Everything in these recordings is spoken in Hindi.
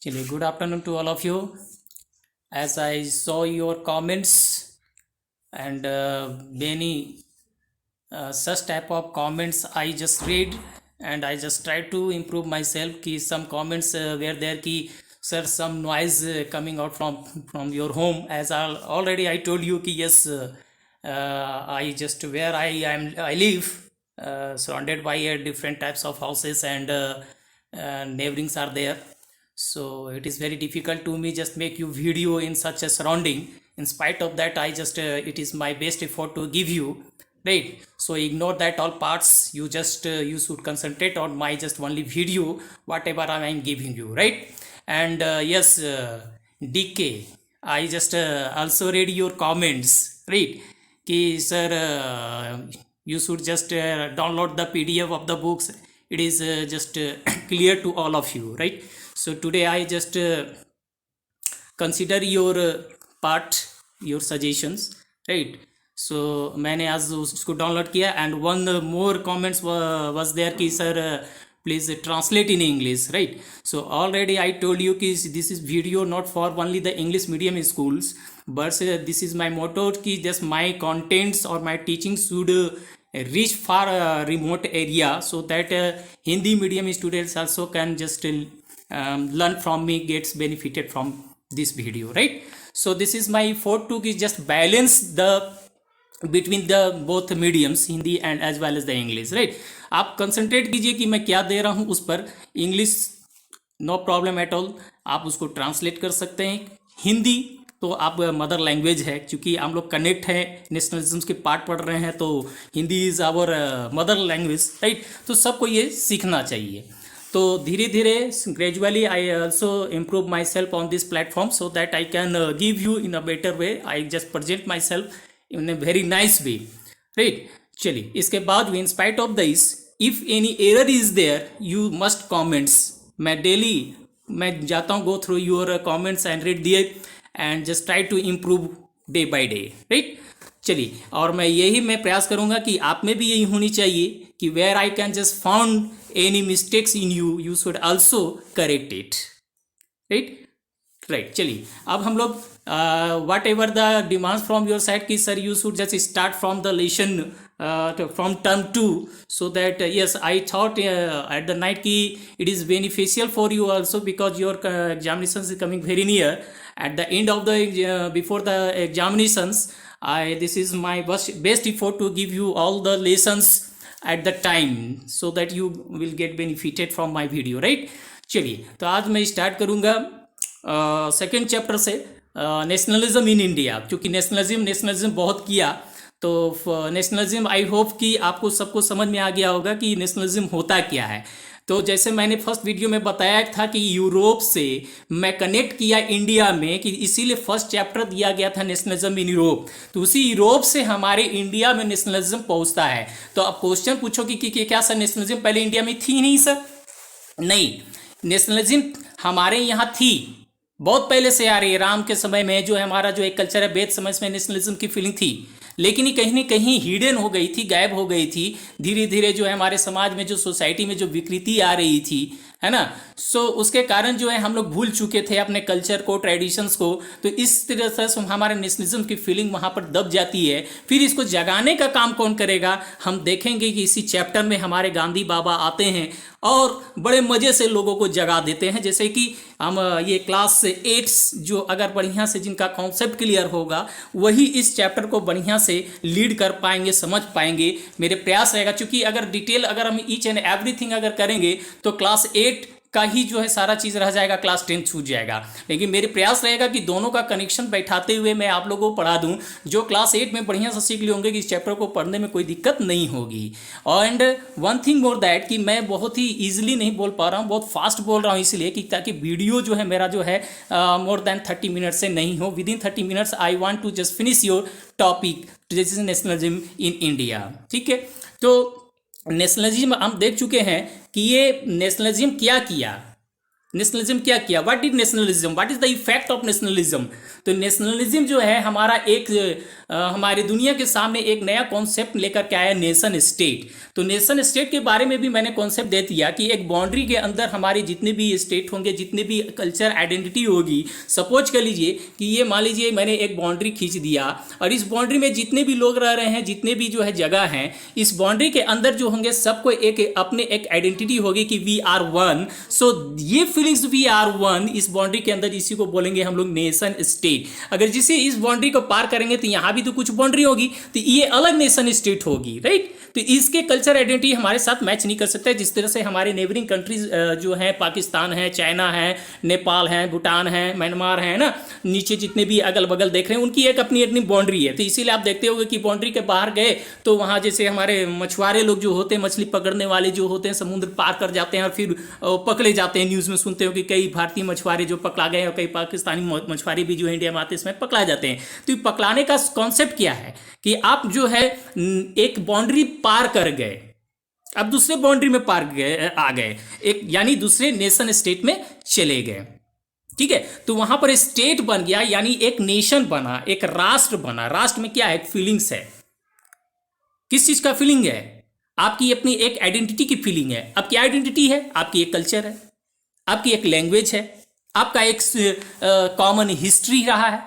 चलिए, good afternoon to all of you. As I saw your comments and many such type of comments I just read, and I just try to improve myself. Ki some comments were there ki sir, some noise coming out from your home. As already I told you ki yes, I just where I live surrounded by different types of houses, and neighborings are there. So it is very difficult to me just make you video in such a surrounding. In spite of that, I just it is my best effort to give you, right? So ignore that all parts. You just you should concentrate on my just only video whatever I am giving you, right? And yes, DK, I just also read your comments, right? Ki sir, you should just download the PDF of the books. It is just clear to all of you, right? So today I just consider your part, your suggestions, right? So मैंने आज उसको डाउनलोड किया, and one more comments was there कि sir please translate in English, right? So already I told you कि this is video not for only the English medium schools, but this is my motto कि just my contents or my teaching should reach far remote area, so that Hindi medium students also can just learn from me, gets benefited from this video, right? So this is my effort to just balance the between the both mediums, Hindi and as well as the English, right? आप कंसंट्रेट कीजिए कि मैं क्या दे रहा हूँ उस पर. English no problem at all, आप उसको ट्रांसलेट कर सकते हैं. हिंदी तो आप मदर लैंग्वेज है, क्योंकि हम लोग कनेक्ट हैं, नेशनलिज्म के पार्ट पढ़ रहे हैं, तो Hindi is our mother language, right? तो सबको ये सीखना चाहिए. तो धीरे धीरे gradually I also improve myself on this platform, so that I can give you in a better way. I just present myself in a very nice way, right? चलिए, इसके बाद in spite of this, if any error is there you must comments. मैं डेली मैं जाता हूँ, go through your comments and read दिए, and just try to improve day by day, right? चलिए, और मैं प्रयास करूंगा कि आप में भी यही होनी चाहिए कि where I can just found any mistakes in you, you should also correct it, right? चलिए, अब हम लोग whatever the demands from your side कि sir you should just start from the lesson from term 2, so that yes, I thought at the night ki it is beneficial for you also, because your examinations is coming very near. At the end of the before the examinations, this is my best effort to give you all the lessons at the time, so that you will get benefited from my video, right? चलिए, तो आज मैं स्टार्ट करूँगा सेकेंड चैप्टर से, नेशनलिज्म इन इंडिया. क्योंकि नेशनलिज्म बहुत किया, तो नेशनलिज्म आई होप कि आपको सबको समझ में आ गया होगा कि नेशनलिज्म होता क्या है. तो जैसे मैंने फर्स्ट वीडियो में बताया था कि यूरोप से मैं कनेक्ट किया इंडिया में, कि इसीलिए फर्स्ट चैप्टर दिया गया था नेशनलिज्म इन यूरोप. तो उसी यूरोप से हमारे इंडिया में नेशनलिज्म पहुंचता है. तो अब क्वेश्चन पूछो कि क्या सर नेशनलिज्म पहले इंडिया में थी? नहीं सर, नहीं. नेशनलिज्म हमारे यहाँ थी, बहुत पहले से आ रही है. राम के समय में जो है हमारा जो एक कल्चर है, वेद समय में नेशनलिज्म की फीलिंग थी, लेकिन ये कहीं ना कहीं हिडन हो गई थी, गायब हो गई थी. धीरे धीरे जो है हमारे समाज में, जो सोसाइटी में जो विकृति आ रही थी, है ना, सो उसके कारण जो है हम लोग भूल चुके थे अपने कल्चर को, ट्रेडिशंस को. तो इस तरह से हमारे नेशनलिज्म की फीलिंग वहाँ पर दब जाती है. फिर इसको जगाने का काम कौन करेगा? हम देखेंगे कि इसी चैप्टर में हमारे गांधी बाबा आते हैं और बड़े मज़े से लोगों को जगा देते हैं. जैसे कि हम ये क्लास 8 जो अगर बढ़िया से जिनका कॉन्सेप्ट क्लियर होगा, वही इस चैप्टर को बढ़िया से लीड कर पाएंगे, समझ पाएंगे. मेरे प्रयास रहेगा, क्योंकि अगर डिटेल अगर हम ईच एंड एवरीथिंग अगर करेंगे तो क्लास 8 का ही जो है सारा चीज़ रह जाएगा, क्लास 10 छूट जाएगा. लेकिन मेरे प्रयास रहेगा कि दोनों का कनेक्शन बैठाते हुए मैं आप लोगों को पढ़ा दूं. जो क्लास 8 में बढ़िया से सीख लिए होंगे कि इस चैप्टर को पढ़ने में कोई दिक्कत नहीं होगी. And one thing more that कि मैं बहुत ही ईजिली नहीं बोल पा रहा हूँ, बहुत फास्ट बोल रहा हूँ, इसलिए कि ताकि वीडियो जो है मेरा जो है मोर देन 30 मिनट्स से नहीं हो. Within 30 minutes I want to just finish your topic, जैसे नेशनलिज्म इन इंडिया, ठीक है? तो नेशनलिज्म हम देख चुके हैं कि ये नेशनलिज्म क्या किया. नेशनलिज्म क्या किया? What is nationalism? What is the effect of nationalism? तो नेशनलिज्म जो है हमारा एक हमारे दुनिया के सामने एक नया कॉन्सेप्ट लेकर के आया, नेशन स्टेट। तो नेशन स्टेट के बारे में भी मैंने कॉन्सेप्ट दे दिया कि एक बाउंड्री के अंदर हमारे जितने भी स्टेट होंगे, जितने भी कल्चर आइडेंटिटी होगी, सपोज कर लीजिए कि ये मान लीजिए मैंने एक बाउंड्री खींच दिया और इस बाउंड्री में जितने भी लोग रह रहे हैं, जितने भी जो है जगह हैं, इस बाउंड्री के अंदर जो होंगे सबको एक अपने एक आइडेंटिटी होगी कि वी आर वन। सो ये फीलिंग्स वी आर वन इस बाउंड्री के अंदर, इसी को बोलेंगे हम लोग नेशन स्टेट। अगर जिसे इस बाउंड्री को पार करेंगे तो यहां भी तो कुछ बाउंड्री होगी, तो ये अलग नेशन स्टेट होगी, राइट। तो इसके कल्चर आइडेंटिटी हमारे साथ मैच नहीं कर सकता है। जिस तरह से हमारे नेबरिंग कंट्रीज जो है, पाकिस्तान है, चाइना है, नेपाल है, भूटान है, म्यांमार है ना, नीचे जितने भी अगल बगल देख रहे हैं उनकी एक अपनी अपनी बाउंड्री है। तो इसीलिए आप देखते होंगे कि बाउंड्री के बाहर गए तो वहां जैसे हमारे मछुआरे लोग जो होते हैं, मछली पकड़ने वाले जो होते हैं, समुद्र पार कर जाते हैं और फिर पकड़े जाते हैं। न्यूज़ में सुनते हो कि कई भारतीय मछुआरे जो पकड़ा गए और कई पाकिस्तानी मछुआरे भी जो इंडिया में आते हैं इसमें पकड़ा जाते हैं। तो ये पकड़ाने का कॉन्सेप्ट क्या है कि आप जो है एक बाउंड्री पार कर गए, अब दूसरे बाउंड्री में पार गए, आ गए, एक यानी दूसरे नेशन स्टेट में चले गए, ठीक है। तो वहां पर स्टेट बन गया, यानी एक नेशन बना, एक राष्ट्र बना। राष्ट्र में क्या है? फीलिंग्स है। किस चीज का फीलिंग है? आपकी अपनी एक आइडेंटिटी की फीलिंग है। अब क्या आइडेंटिटी है? आपकी एक कल्चर है, आपकी एक लैंग्वेज है, आपका एक कॉमन हिस्ट्री रहा है,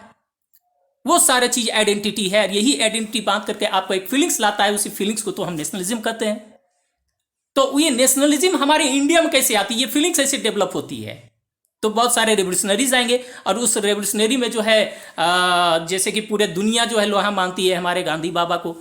वो सारा चीज आइडेंटिटी है। यही आइडेंटिटी बांध करके आपको एक फीलिंग्स लाता है, उसी फीलिंग्स को तो हम नेशनलिज्म कहते हैं। तो ये नेशनलिज्म हमारे इंडिया में कैसे आती है? ये फीलिंग्स ऐसे डेवलप होती है। तो बहुत सारे रेवोल्यूशनरीज आएंगे और उस रेवोल्यूशनरी में जो है जैसे कि पूरे दुनिया जो है लोहा मानती है हमारे गांधी बाबा को,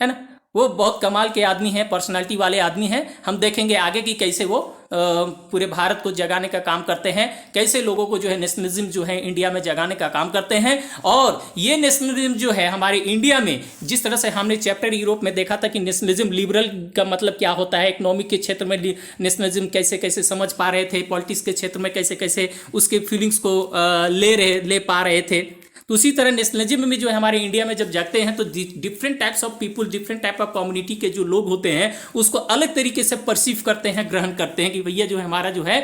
है ना। वो बहुत कमाल के आदमी हैं, पर्सनालिटी वाले आदमी हैं। हम देखेंगे आगे कि कैसे वो पूरे भारत को जगाने का काम करते हैं, कैसे लोगों को जो है नेशनलिज्म जो है इंडिया में जगाने का काम करते हैं। और ये नेशनलिज्म जो है हमारे इंडिया में, जिस तरह से हमने चैप्टर यूरोप में देखा था कि नेशनलिज्म लिबरल का मतलब क्या होता है, इकोनॉमिक के क्षेत्र में नेशनलिज्म कैसे कैसे समझ पा रहे थे, पॉलिटिक्स के क्षेत्र में कैसे कैसे उसके फीलिंग्स को ले पा रहे थे। तो उसी तरह नेशनलिज्म में जो है हमारे इंडिया में जब जागते हैं तो different types of people, different type of community के जो लोग होते हैं उसको अलग तरीके से परसीव करते हैं, ग्रहण करते हैं कि भैया जो है हमारा जो है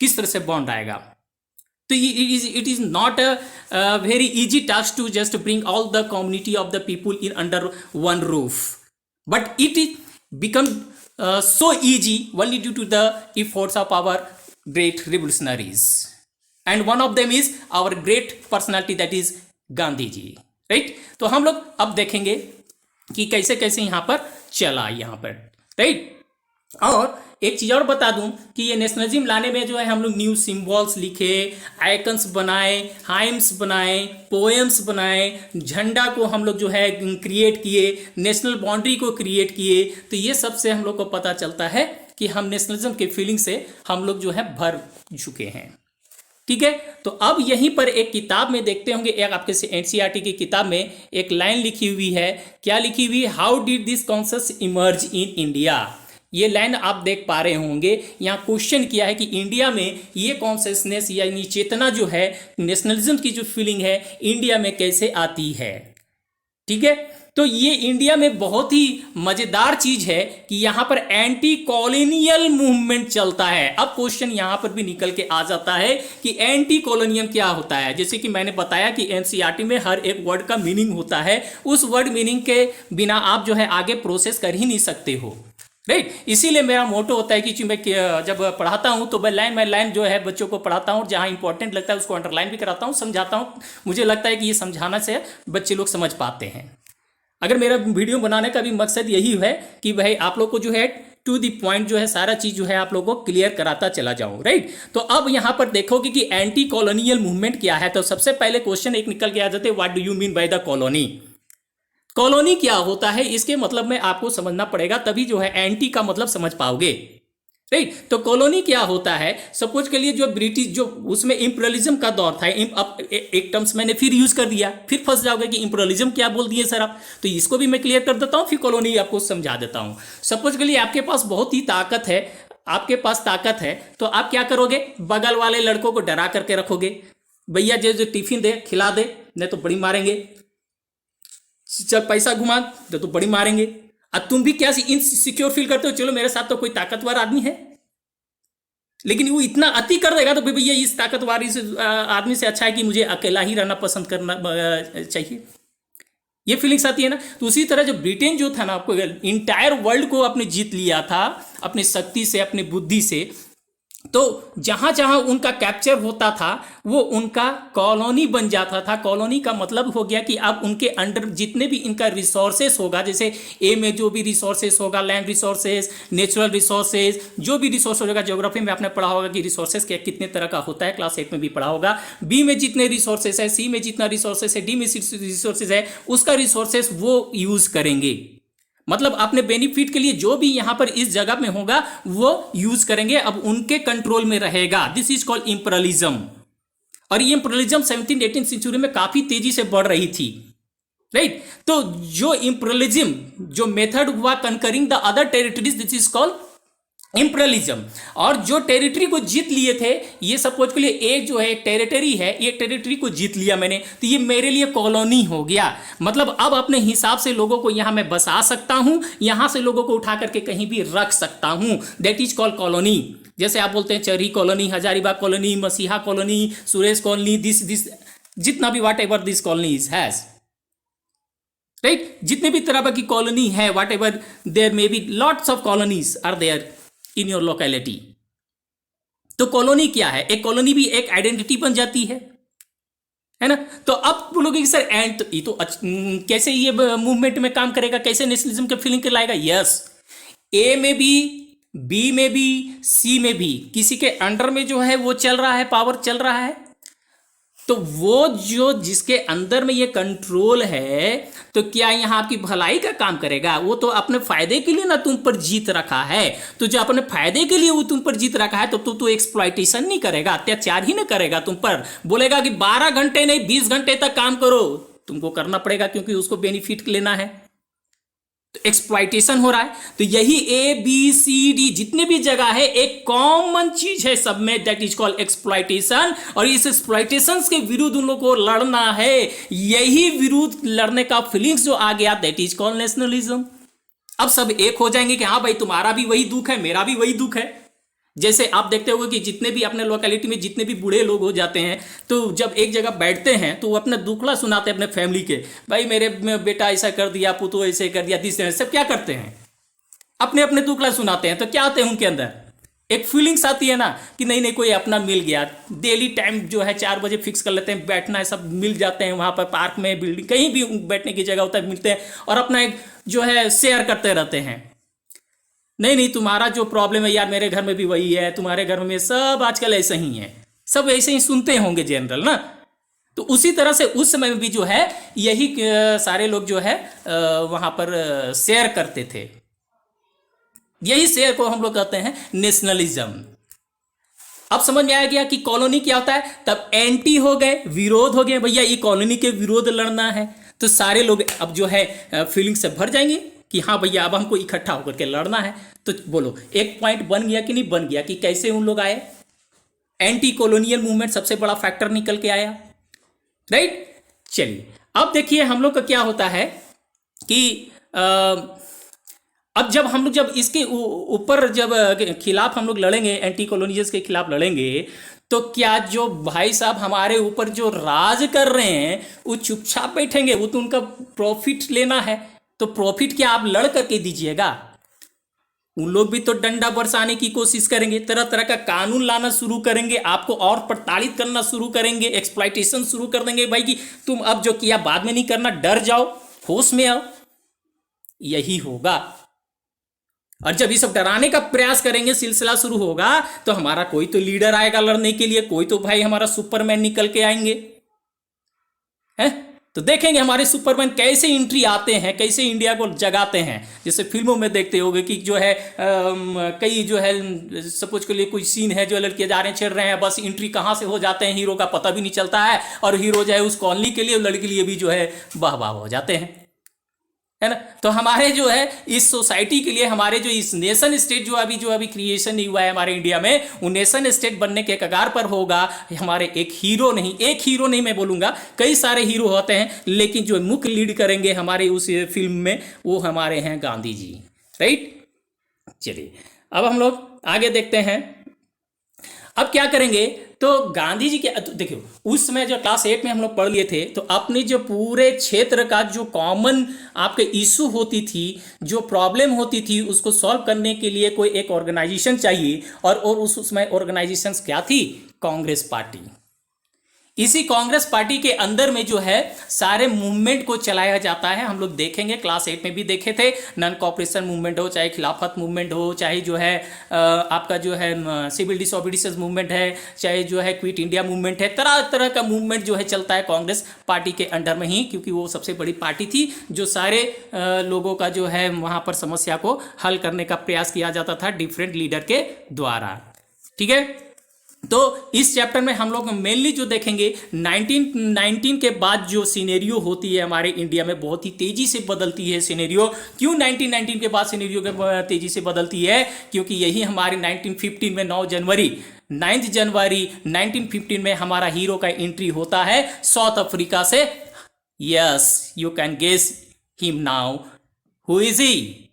किस तरह से बॉन्ड आएगा। तो it is not a very easy task to just bring all the community of the people in under one roof, but it is become so easy only due to the efforts of our great revolutionaries, and one of them is our great personality, that is Gandhi ji, right. तो हम लोग अब देखेंगे कि कैसे कैसे यहां पर चला यहां पर, राइट। और एक चीज और बता दूं कि ये नेशनलिज्म लाने में जो है हम लोग न्यू सिंबल्स लिखे, आइकन्स बनाए, हाइम्स बनाए, पोएम्स बनाए, झंडा को हम लोग जो है क्रिएट किए, नेशनल बाउंड्री को क्रिएट किए। तो ये सब से हम लोग को पता चलता है कि हम नेशनलिज्म के फीलिंग से हम लोग जो है भर चुके हैं, ठीक है। तो अब यहीं पर एक किताब में देखते होंगे, एक आपके एनसीईआरटी की किताब में एक लाइन लिखी हुई है। क्या लिखी हुई? How did this concept emerge in India. ये लाइन आप देख पा रहे होंगे। यहाँ क्वेश्चन किया है कि इंडिया में ये कॉन्शियसनेस यानी चेतना जो है, नेशनलिज्म की जो फीलिंग है इंडिया में कैसे आती है, ठीक है। तो ये इंडिया में बहुत ही मजेदार चीज है कि यहां पर एंटी कॉलोनियल मूवमेंट चलता है। अब क्वेश्चन यहां पर भी निकल के आ जाता है कि एंटी कॉलोनियल क्या होता है। जैसे कि मैंने बताया कि एनसीईआरटी में हर एक वर्ड का मीनिंग होता है, उस वर्ड मीनिंग के बिना आप जो है आगे प्रोसेस कर ही नहीं सकते हो, राइट। इसीलिए मेरा मोटो होता है कि मैं जब पढ़ाता हूं तो मैं लाइन जो है बच्चों को पढ़ाता हूं, जहां इंपॉर्टेंट लगता है उसको अंडरलाइन भी कराता हूं, समझाता हूं। मुझे लगता है कि ये समझाना से बच्चे लोग समझ पाते हैं। अगर मेरा वीडियो बनाने का भी मकसद यही है कि भाई आप लोग को जो है टू दी पॉइंट जो है सारा चीज जो है आप लोगों को क्लियर कराता चला जाऊं, राइट। तो अब यहां पर देखोगे कि एंटी कॉलोनियल मूवमेंट क्या है। तो सबसे पहले क्वेश्चन एक निकल के आ जाते हैं, what do you mean by the colony. Colony क्या होता है, इसके मतलब में आपको समझना पड़ेगा, तभी जो है एंटी का मतलब समझ पाओगे, राइट। तो कॉलोनी क्या होता है? सपोज के लिए जो ब्रिटिश जो उसमें इंपीरियलिज्म का दौर था, अब एक टर्म्स मैंने फिर यूज कर दिया, फिर फंस जाओगे कि इंपीरियलिज्म क्या बोल दिए सर आप। तो इसको भी मैं क्लियर कर देता हूं, फिर कॉलोनी आपको समझा देता हूं। सपोज के लिए आपके पास बहुत ही ताकत है, आपके पास ताकत है, तो आप क्या करोगे? बगल वाले लड़कों को डरा करके रखोगे, भैया जो टिफिन दे खिला दे, नहीं तो बड़ी मारेंगे, चल पैसा घुमा तो बड़ी मारेंगे। अब तुम भी क्या इनसिक्योर फील करते हो, चलो मेरे साथ तो कोई ताकतवर आदमी है, लेकिन वो इतना अति कर देगा तो फिर भैया इस ताकतवर इस आदमी से अच्छा है कि मुझे अकेला ही रहना पसंद करना चाहिए। ये फीलिंग्स आती है ना। तो उसी तरह जो ब्रिटेन जो था ना, आपको इंटायर वर्ल्ड को अपने जीत लिया था अपनी शक्ति से, अपनी बुद्धि से। तो जहां जहां उनका कैप्चर होता था वो उनका कॉलोनी बन जाता था। कॉलोनी का मतलब हो गया कि अब उनके अंडर जितने भी इनका रिसोर्सेस होगा, जैसे ए में जो भी रिसोर्सेस होगा, लैंड रिसोर्सेस, नेचुरल रिसोर्सेस, जो भी रिसोर्स होगा, ज्योग्राफी में आपने पढ़ा होगा कि रिसोर्सेस कितने तरह का होता है, क्लास 8 में भी पढ़ा होगा। बी में जितने रिसोर्सेस है, सी में जितना रिसोर्सेस है, डी में रिसोर्सेस है, उसका रिसोर्सेस वो यूज करेंगे। मतलब अपने बेनिफिट के लिए जो भी यहां पर इस जगह में होगा वो यूज करेंगे, अब उनके कंट्रोल में रहेगा। This is called imperialism. और ये इंपीरियलिज्म 17th-18th सेंचुरी में काफी तेजी से बढ़ रही थी, राइट। तो जो इंपीरियलिज्म जो मेथड हुआ concurring the other territories, this is called imperialism. और जो टेरिटरी को जीत लिए थे, ये सपोज के लिए एक जो है टेरिटरी है, ये टेरिटरी को जीत लिया मैंने, तो ये मेरे लिए कॉलोनी हो गया। मतलब अब अपने हिसाब से लोगों को यहां मैं बसा सकता हूं, यहां से लोगों को उठा करके कहीं भी रख सकता हूं। That is called colony. जैसे आप बोलते हैं Charhi colony, Hazaribagh colony, Masiha colony, Suresh colony, this जितना भी whatever this colony has, right. जितने भी तरह की कॉलोनी है, whatever there may be lots of colonies are there in your locality. तो कॉलोनी क्या है? एक कॉलोनी भी एक आइडेंटिटी बन जाती है ना। तो अब बोलोगे कि सर एंड ये तो कैसे ये मूवमेंट में काम करेगा, कैसे नेशनलिज्म के फीलिंग लाएगा? यस, ए में भी, बी में भी, सी में भी किसी के अंडर में जो है वो चल रहा है, पावर चल रहा है। तो वो जो जिसके अंदर में ये कंट्रोल है, तो क्या यहां आपकी भलाई का काम करेगा? वो तो अपने फायदे के लिए ना तुम पर जीत रखा है। तो जो अपने फायदे के लिए वो तुम पर जीत रखा है, तो तू एक्सप्लॉइटेशन नहीं करेगा, अत्याचार ही नहीं करेगा तुम पर। बोलेगा कि 12 घंटे नहीं 20 घंटे तक काम करो, तुमको करना पड़ेगा क्योंकि उसको बेनिफिट लेना है। तो एक्सप्लॉइटेशन हो रहा है। तो यही ए बी सी डी जितने भी जगह है, एक कॉमन चीज है सब में, दैट इज कॉल्ड एक्सप्लॉइटेशन। और इस एक्सप्लॉइटेशन के विरुद्ध उन लोगों को लड़ना है। यही विरुद्ध लड़ने का फीलिंग्स जो आ गया, दैट इज कॉल्ड नेशनलिज्म। अब सब एक हो जाएंगे कि हाँ भाई तुम्हारा भी वही दुख है, मेरा भी वही दुख है। जैसे आप देखते होगे कि जितने भी अपने लोकेलिटी में जितने भी बूढ़े लोग हो जाते हैं, तो जब एक जगह बैठते हैं तो वो अपने दुखड़ा सुनाते हैं अपने फैमिली के, भाई मेरे बेटा ऐसा कर दिया, पुतो ऐसे कर दिया, दिस सब क्या करते हैं, अपने अपने दुखड़ा सुनाते हैं। तो क्या होते हैं उनके अंदर एक फीलिंग्स आती है ना कि नहीं नहीं कोई अपना मिल गया। डेली टाइम जो है 4 बजे फिक्स कर लेते हैं, बैठना है, सब मिल जाते हैं वहां पर, पार्क में, बिल्डिंग, कहीं भी बैठने की जगह होता है, मिलते हैं और अपना एक जो है शेयर करते रहते हैं। नहीं नहीं तुम्हारा जो प्रॉब्लम है यार मेरे घर में भी वही है, तुम्हारे घर में, सब आजकल ऐसे ही है, सब ऐसे ही सुनते होंगे जनरल ना। तो उसी तरह से उस समय में भी जो है यही सारे लोग जो है वहां पर शेयर करते थे। यही शेयर को हम लोग कहते हैं नेशनलिज्म। अब समझ में आ गया कि कॉलोनी क्या होता है। तब एंटी हो गए, विरोध हो गए, भैया ये कॉलोनी के विरोध लड़ना है। तो सारे लोग अब जो है फीलिंग से भर जाएंगे कि हाँ भैया अब हमको इकट्ठा होकर के लड़ना है। तो बोलो एक पॉइंट बन गया कि नहीं बन गया, कि कैसे उन लोग आए, एंटी कॉलोनियल मूवमेंट सबसे बड़ा फैक्टर निकल के आया, राइट। चलिए अब देखिए हम लोग का क्या होता है कि अब जब हम लोग जब इसके ऊपर जब खिलाफ हम लोग लड़ेंगे, एंटी कॉलोनियल्स के खिलाफ लड़ेंगे, तो क्या जो भाई साहब हमारे ऊपर जो राज कर रहे हैं वो चुपचाप बैठेंगे? वो तो उनका प्रॉफिट लेना है। तो प्रॉफिट क्या आप लड़ करके दीजिएगा? उन लोग भी तो डंडा बरसाने की कोशिश करेंगे, तरह तरह का कानून लाना शुरू करेंगे, आपको और प्रताड़ित करना शुरू करेंगे, एक्सप्लॉइटेशन शुरू कर देंगे भाई कि तुम अब जो किया बाद में नहीं करना, डर जाओ, होश में आओ। यही होगा। और जब ये सब डराने का प्रयास करेंगे, सिलसिला शुरू होगा, तो हमारा कोई तो लीडर आएगा लड़ने के लिए, कोई तो भाई हमारा सुपरमैन निकल के आएंगे, हैं? तो देखेंगे हमारे सुपरमैन कैसे एंट्री आते हैं, कैसे इंडिया को जगाते हैं। जैसे फिल्मों में देखते होगे कि जो है कई जो है सपोज के लिए कोई सीन है, जो लड़के जा रहे हैं, छेड़ रहे हैं, बस एंट्री कहाँ से हो जाते हैं हीरो का पता भी नहीं चलता है, और हीरो जो है उस कॉलोनी के लिए, लड़के के लिए भी जो है वाह वाह हो जाते हैं, है ना। तो हमारे जो है इस सोसाइटी के लिए, हमारे जो इस नेशन स्टेट जो अभी क्रिएशन नहीं हुआ है हमारे इंडिया में, वो नेशन स्टेट बनने के कगार पर होगा। हमारे एक हीरो नहीं मैं बोलूंगा, कई सारे हीरो होते हैं, लेकिन जो मुख्य लीड करेंगे हमारे उस फिल्म में वो हमारे हैं गांधी जी, राइट। चलिए अब हम लोग आगे देखते हैं। अब क्या करेंगे, तो गांधी जी के देखियो, उस समय जो क्लास 8 में हम लोग पढ़ लिए थे, तो अपने जो पूरे क्षेत्र का जो कॉमन आपके इशू होती थी, जो प्रॉब्लम होती थी, उसको सॉल्व करने के लिए कोई एक ऑर्गेनाइजेशन चाहिए, और उस उसमें ऑर्गेनाइजेशन क्या थी, कांग्रेस पार्टी। इसी कांग्रेस पार्टी के अंदर में जो है सारे मूवमेंट को चलाया जाता है। हम लोग देखेंगे, क्लास 8 में भी देखे थे, नॉन कॉपरेशन मूवमेंट हो, चाहे खिलाफत मूवमेंट हो, चाहे जो है आपका जो है सिविल डिसोबीडियंस मूवमेंट है, चाहे जो है क्विट इंडिया मूवमेंट है, तरह तरह का मूवमेंट जो है चलता है कांग्रेस पार्टी के अंडर में ही, क्योंकि वो सबसे बड़ी पार्टी थी जो सारे लोगों का जो है वहाँ पर समस्या को हल करने का प्रयास किया जाता था डिफरेंट लीडर के द्वारा। ठीक है, तो इस चैप्टर में हम लोग मेनली जो देखेंगे 1919 के बाद जो सिनेरियो होती है हमारे इंडिया में, बहुत ही तेजी से बदलती है सिनेरियो। क्यों 1919 के बाद सिनेरियो तेजी से बदलती है, क्योंकि यही हमारे 1915 में 9 जनवरी 1915 में हमारा हीरो का एंट्री होता है साउथ अफ्रीका से। Yes, you can guess him now, who is he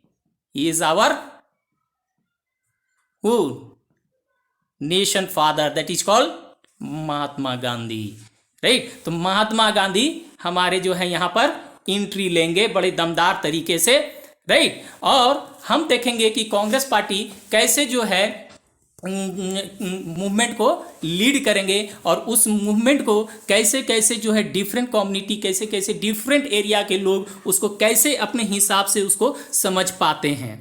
is our who nation father, that is called Mahatma Gandhi, right. तो महात्मा गांधी हमारे जो है यहाँ पर एंट्री लेंगे बड़े दमदार तरीके से, राइट। और हम देखेंगे कि कांग्रेस पार्टी कैसे जो है मूवमेंट को लीड करेंगे, और उस मूवमेंट को कैसे कैसे जो है डिफरेंट कम्युनिटी, कैसे कैसे डिफरेंट एरिया के लोग उसको कैसे अपने हिसाब से उसको समझ पाते हैं,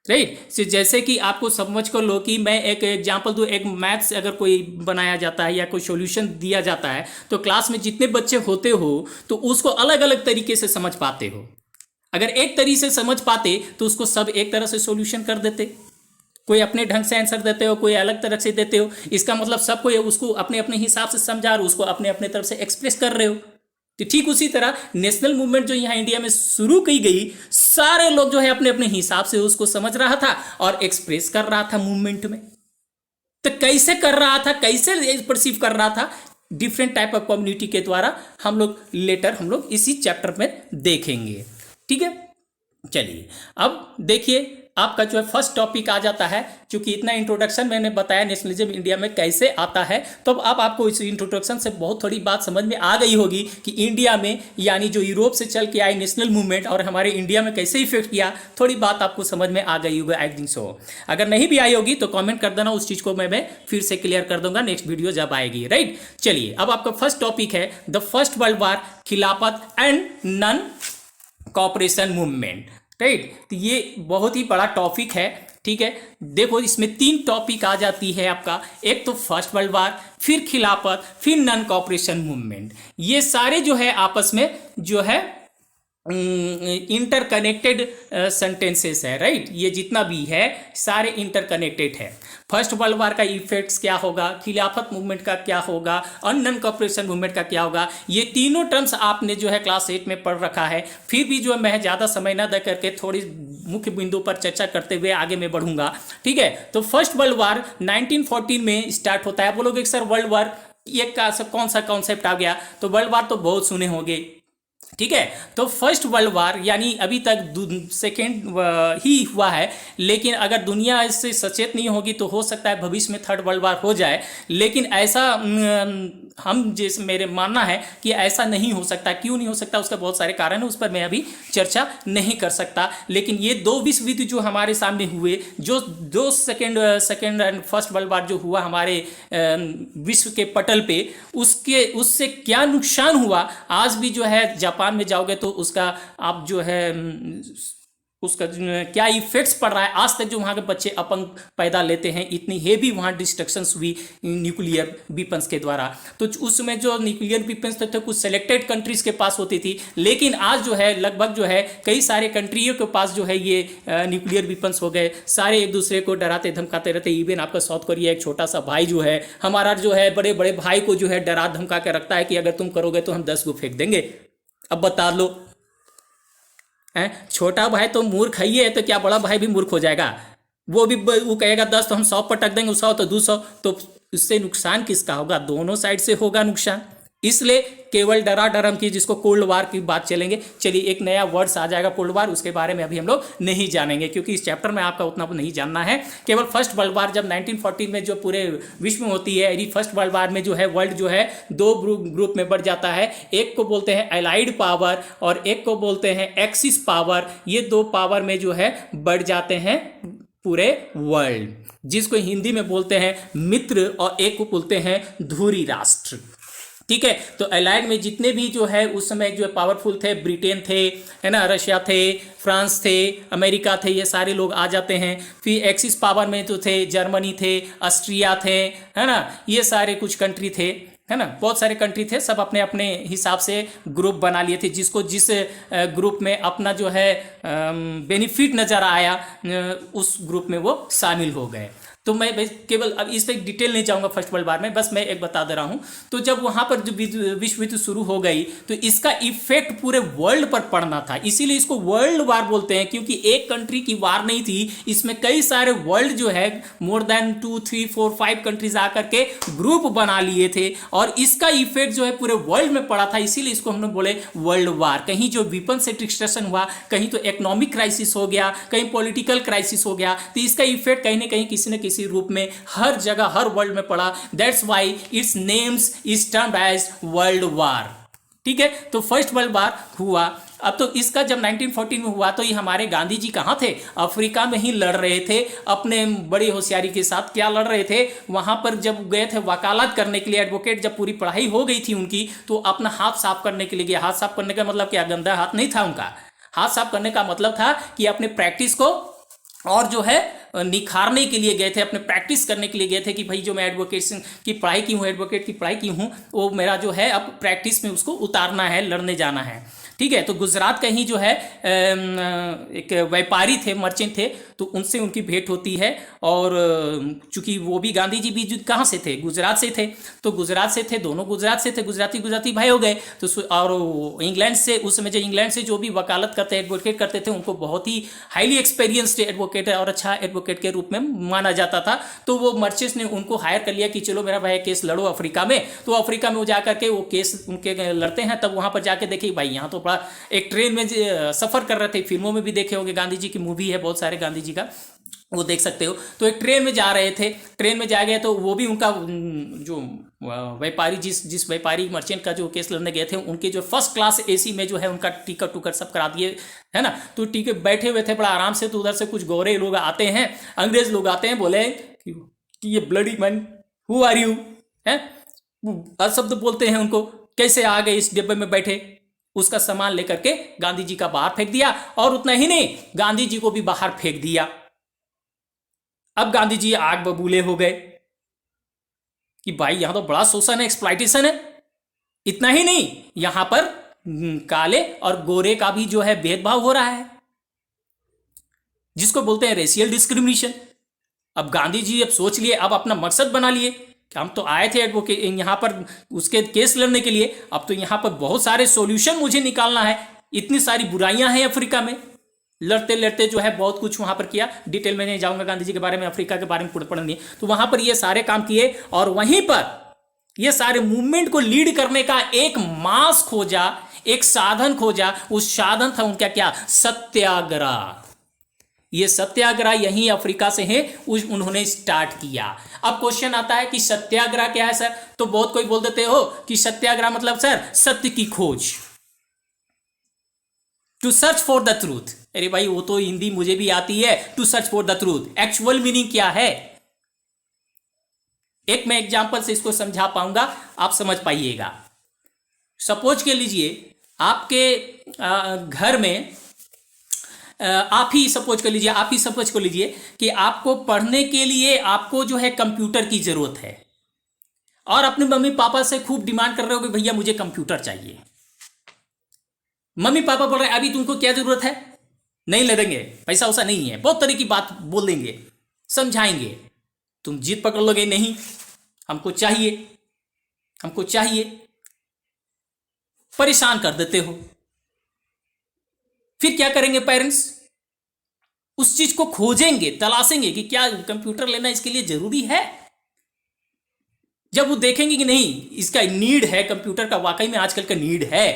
राइट। जैसे कि आपको समझ को लो कि मैं एक एग्जांपल दूं, एक मैथ्स अगर कोई बनाया जाता है या कोई सॉल्यूशन दिया जाता है, तो क्लास में जितने बच्चे होते हो तो उसको अलग अलग तरीके से समझ पाते हो। अगर एक तरीके से समझ पाते तो उसको सब एक तरह से सॉल्यूशन कर देते, कोई अपने ढंग से आंसर देते हो, कोई अलग तरह से देते हो। इसका मतलब सबको उसको अपने अपने हिसाब से समझा और उसको अपने अपने तरफ से एक्सप्रेस कर रहे हो। तो ठीक उसी तरह नेशनल मूवमेंट जो यहाँ इंडिया में शुरू की गई, सारे लोग जो है अपने अपने हिसाब से उसको समझ रहा था और एक्सप्रेस कर रहा था मूवमेंट में। तो कैसे कर रहा था, कैसे परसीव कर रहा था, डिफरेंट टाइप ऑफ कम्युनिटी के द्वारा हम लोग इसी चैप्टर में देखेंगे। ठीक है, चलिए अब देखिए आपका जो है फर्स्ट टॉपिक आ जाता है। क्योंकि इतना इंट्रोडक्शन मैंने बताया नेशनलिज्म इंडिया में कैसे आता है, तो अब आपको इस इंट्रोडक्शन से बहुत थोड़ी बात समझ में आ गई होगी कि इंडिया में, यानी जो यूरोप से चल के आई नेशनल मूवमेंट और हमारे इंडिया में कैसे इफेक्ट किया, थोड़ी बात आपको समझ में आ गई होगी, आई थिंक सो। अगर नहीं भी आई होगी तो कॉमेंट कर देना, उस चीज़ को मैं फिर से क्लियर कर दूंगा नेक्स्ट वीडियो जब आएगी, राइट। चलिए अब आपका फर्स्ट टॉपिक है द फर्स्ट वर्ल्ड वार, खिलाफत and non cooperation movement, right. तो ये बहुत ही बड़ा टॉपिक है, ठीक है। देखो इसमें 3 टॉपिक आ जाती है आपका, एक तो फर्स्ट वर्ल्ड वार, फिर खिलाफत, फिर नॉन कॉपरेशन मूवमेंट। ये सारे जो है आपस में जो है इंटरकनेक्टेड सेंटेंसेस है, राइट। ये जितना भी है सारे इंटरकनेक्टेड है। फर्स्ट वर्ल्ड वार का इफेक्ट्स क्या होगा, खिलाफत मूवमेंट का क्या होगा और नॉन कॉपरेशन मूवमेंट का क्या होगा, ये तीनों टर्म्स आपने जो है क्लास 8 में पढ़ रखा है। फिर भी जो मैं ज़्यादा समय ना दे करके थोड़ी मुख्य बिंदु पर चर्चा करते हुए आगे मैं बढ़ूंगा, ठीक है। तो फर्स्ट वर्ल्ड वार 1914 में स्टार्ट होता है। बोलोगे सर वर्ल्ड वार ये कौन सा कॉन्सेप्ट आ गया, तो वर्ल्ड वार तो बहुत सुने होंगे, ठीक है। तो फर्स्ट वर्ल्ड वार यानी अभी तक सेकेंड ही हुआ है, लेकिन अगर दुनिया इससे सचेत नहीं होगी तो हो सकता है भविष्य में थर्ड वर्ल्ड वार हो जाए। लेकिन ऐसा हम जैसे मेरे मानना है कि ऐसा नहीं हो सकता। क्यों नहीं हो सकता, उसका बहुत सारे कारण है, उस पर मैं अभी चर्चा नहीं कर सकता। लेकिन ये 2 विश्व युद्ध जो हमारे सामने हुए, जो 2 second and first world war जो हुआ हमारे विश्व के पटल पे, उससे क्या नुकसान हुआ, आज भी जो है जापान में जाओगे तो उसका आप जो है उसका क्या इफेक्ट्स पड़ रहा है। आज तक जो वहाँ के बच्चे अपंग पैदा लेते हैं, इतनी हेवी वहाँ डिस्ट्रक्शंस हुई न्यूक्लियर वेपन्स के द्वारा। तो उसमें जो न्यूक्लियर वेपन्स थे कुछ सेलेक्टेड कंट्रीज के पास होती थी, लेकिन आज जो है लगभग जो है कई सारे कंट्रियों के पास जो है ये न्यूक्लियर वेपन्स हो गए। सारे एक दूसरे को डराते धमकाते रहते। इवन आपका साउथ कोरिया एक छोटा सा भाई जो है हमारा जो है बड़े बड़े भाई को जो है डरा धमका के रखता है कि अगर तुम करोगे तो हम 10 को फेंक देंगे। अब बता लो, छोटा भाई तो मूर्ख ही है, तो क्या बड़ा भाई भी मूर्ख हो जाएगा? वो कहेगा 10 तो हम 100 पटक देंगे, 100 तो 200। तो इससे नुकसान किसका होगा? दोनों साइड से होगा नुकसान, इसलिए केवल डरा डरम की, जिसको कोल्ड वार की बात चलेंगे। चलिए एक नया वर्ड्स आ जाएगा कोल्ड वार, उसके बारे में अभी हम लोग नहीं जानेंगे क्योंकि इस चैप्टर में आपका उतना नहीं जानना है। केवल फर्स्ट वर्ल्ड वार जब 1914 में जो पूरे विश्व में होती है, फर्स्ट वर्ल्ड वार में जो है वर्ल्ड जो है दो ग्रुप में बढ़ जाता है। एक को बोलते हैं एलाइड पावर और एक को बोलते हैं एक्सिस पावर। ये दो पावर में जो है बढ़ जाते हैं पूरे वर्ल्ड, जिसको हिंदी में बोलते हैं मित्र और एक को बोलते हैं धुरी राष्ट्र। ठीक है, तो एलाइड में जितने भी जो है उस समय जो पावरफुल थे, ब्रिटेन थे, है ना, रशिया थे, फ्रांस थे, अमेरिका थे, ये सारे लोग आ जाते हैं। फिर एक्सिस पावर में तो थे जर्मनी थे, ऑस्ट्रिया थे, है ना, ये सारे कुछ कंट्री थे, है ना, बहुत सारे कंट्री थे, सब अपने अपने हिसाब से ग्रुप बना लिए थे। जिसको जिस ग्रुप में अपना जो है बेनिफिट नज़र आया उस ग्रुप में वो शामिल हो गए। तो मैं केवल अब इस पर डिटेल नहीं जाऊंगा फर्स्ट वर्ल्ड वार में, बस मैं एक बता दे रहा हूं। तो जब वहां पर जो विश्व युद्ध शुरू हो गई तो इसका इफेक्ट पूरे वर्ल्ड पर पड़ना था, इसीलिए इसको वर्ल्ड वार बोलते हैं। क्योंकि एक कंट्री की वार नहीं थी, इसमें कई सारे वर्ल्ड जो है मोर देन 2, 3, 4, 5 कंट्रीज आकर के ग्रुप बना लिए थे और इसका इफेक्ट जो है पूरे वर्ल्ड में पड़ा था, इसीलिए इसको हमने बोले वर्ल्ड वार। कहीं जो वेपन से डिस्ट्रक्शन हुआ, कहीं तो इकोनॉमिक क्राइसिस हो गया, कहीं पॉलिटिकल क्राइसिस हो गया, तो इसका इफेक्ट कहीं ना कहीं किसी न किसी रूप में हर जगह हर वर्ल्ड में पड़ा। That's why its names is termed as world war. ठीक है, तो फर्स्ट वर्ल्ड वार हुआ। अब तो इसका जब 1914 में हुआ तो ये हमारे गांधी जी कहाँ थे? अफ्रीका में ही लड़ रहे थे अपने बड़ी होशियारी के साथ। क्या लड़ रहे थे? वहां पर जब गए थे वकालत करने के लिए, एडवोकेट जब पूरी पढ़ाई हो गई थी उनकी, तो अपना हाथ साफ करने के लिए गया। हाथ साफ करने का मतलब क्या? गंदा हाथ नहीं था उनका। हाथ साफ करने का मतलब था कि अपने प्रैक्टिस को और जो है निखारने के लिए गए थे, अपने प्रैक्टिस करने के लिए गए थे कि भाई जो मैं एडवोकेशन की पढ़ाई की हूँ, एडवोकेट की पढ़ाई की हूँ, वो मेरा जो है अब प्रैक्टिस में उसको उतारना है, लड़ने जाना है। ठीक है, तो गुजरात का ही जो है एक व्यापारी थे, मर्चेंट थे, तो उनसे उनकी भेंट होती है। और चूंकि वो भी गांधी जी भी कहाँ से थे? गुजरात से थे। तो गुजरात से थे, दोनों गुजरात से थे, गुजराती भाई हो गए। तो और इंग्लैंड से, उस समय जो इंग्लैंड से जो भी वकालत करते, एडवोकेट करते थे, उनको बहुत ही हाईली एक्सपीरियंस्ड एडवोकेट और अच्छा एडवोकेट के रूप में माना जाता था। तो वो मर्चेंट्स ने उनको हायर कर लिया कि चलो मेरा भाई केस लड़ो अफ्रीका में। तो अफ्रीका में वो जाकर के वो केस उनके लड़ते हैं। तब वहां पर जाके देखिए भाई यहाँ तो बड़ा, एक ट्रेन में सफर कर रहे थे, फिल्मों में भी देखे होंगे, गांधी जी की मूवी है बहुत सारे गांधी जी का, वो देख सकते हो। तो एक ट्रेन में जा रहे थे, ट्रेन में जा गए तो वो भी उनका जो व्यापारी, जिस व्यापारी मर्चेंट का जो केस लड़ने गए थे, उनके जो फर्स्ट क्लास एसी में जो है उनका टिकट टुकट सब करा दिए, है ना। तो टिकट बैठे हुए थे बड़ा आराम से। तो उधर से कुछ गोरे लोग आते हैं, अंग्रेज लोग आते हैं, बोले कि ये bloody man who are you, है, शब्द बोलते हैं उनको, कैसे आ गए इस डिब्बे में बैठे। उसका सामान लेकर के गांधी जी का बाहर फेंक दिया, और उतना ही नहीं, गांधी जी को भी बाहर फेंक दिया। अब गांधी जी आग बबूले हो गए कि भाई यहां तो बड़ा शोषण है, एक्सप्लॉइटेशन है। इतना ही नहीं, यहां पर काले और गोरे का भी जो है भेदभाव हो रहा है, जिसको बोलते हैं रेशियल डिस्क्रिमिनेशन। अब गांधी जी अब सोच लिए, अब अपना मकसद बना लिए कि हम तो आए थे एडवोकेट यहाँ पर उसके केस लड़ने के लिए, अब तो यहाँ पर बहुत सारे सॉल्यूशन मुझे निकालना है। इतनी सारी बुराइयां हैं अफ्रीका में। लड़ते लड़ते जो है बहुत कुछ वहां पर किया। डिटेल में नहीं जाऊंगा गांधी जी के बारे में, अफ्रीका के बारे में पढ़नी। तो वहां पर ये सारे काम किए, और वहीं पर ये सारे मूवमेंट को लीड करने का एक मास खोजा, एक साधन खोजा। उस साधन था उनका क्या? सत्याग्रह। ये सत्याग्रह यहीं अफ्रीका से है, उन्होंने स्टार्ट किया। अब क्वेश्चन आता है कि सत्याग्रह क्या है सर? तो बहुत कोई बोल देते हो कि सत्याग्रह मतलब सर सत्य की खोज, to search for the truth. अरे भाई वो तो हिंदी मुझे भी आती है, to search for the truth. Actual meaning क्या है? एक मैं एग्जांपल से इसको समझा पाऊंगा, आप समझ पाइएगा। सपोज के लीजिए आपके घर में आप ही सपोज कर लीजिए कि आपको पढ़ने के लिए आपको जो है कंप्यूटर की जरूरत है, और अपने मम्मी पापा से खूब डिमांड कर रहे हो कि भैया मुझे कंप्यूटर चाहिए। मम्मी पापा बोल रहे हैं अभी तुमको क्या जरूरत है? नहीं ले देंगे, पैसा वैसा नहीं है, बहुत तरह की बात बोल देंगे, समझाएंगे। तुम जिद पकड़ लोगे, नहीं हमको चाहिए, हमको चाहिए, परेशान कर देते हो। फिर क्या करेंगे पेरेंट्स? उस चीज को खोजेंगे, तलाशेंगे कि क्या कंप्यूटर लेना इसके लिए जरूरी है। जब वो देखेंगे कि नहीं इसका नीड है, कंप्यूटर का वाकई में आजकल का नीड है,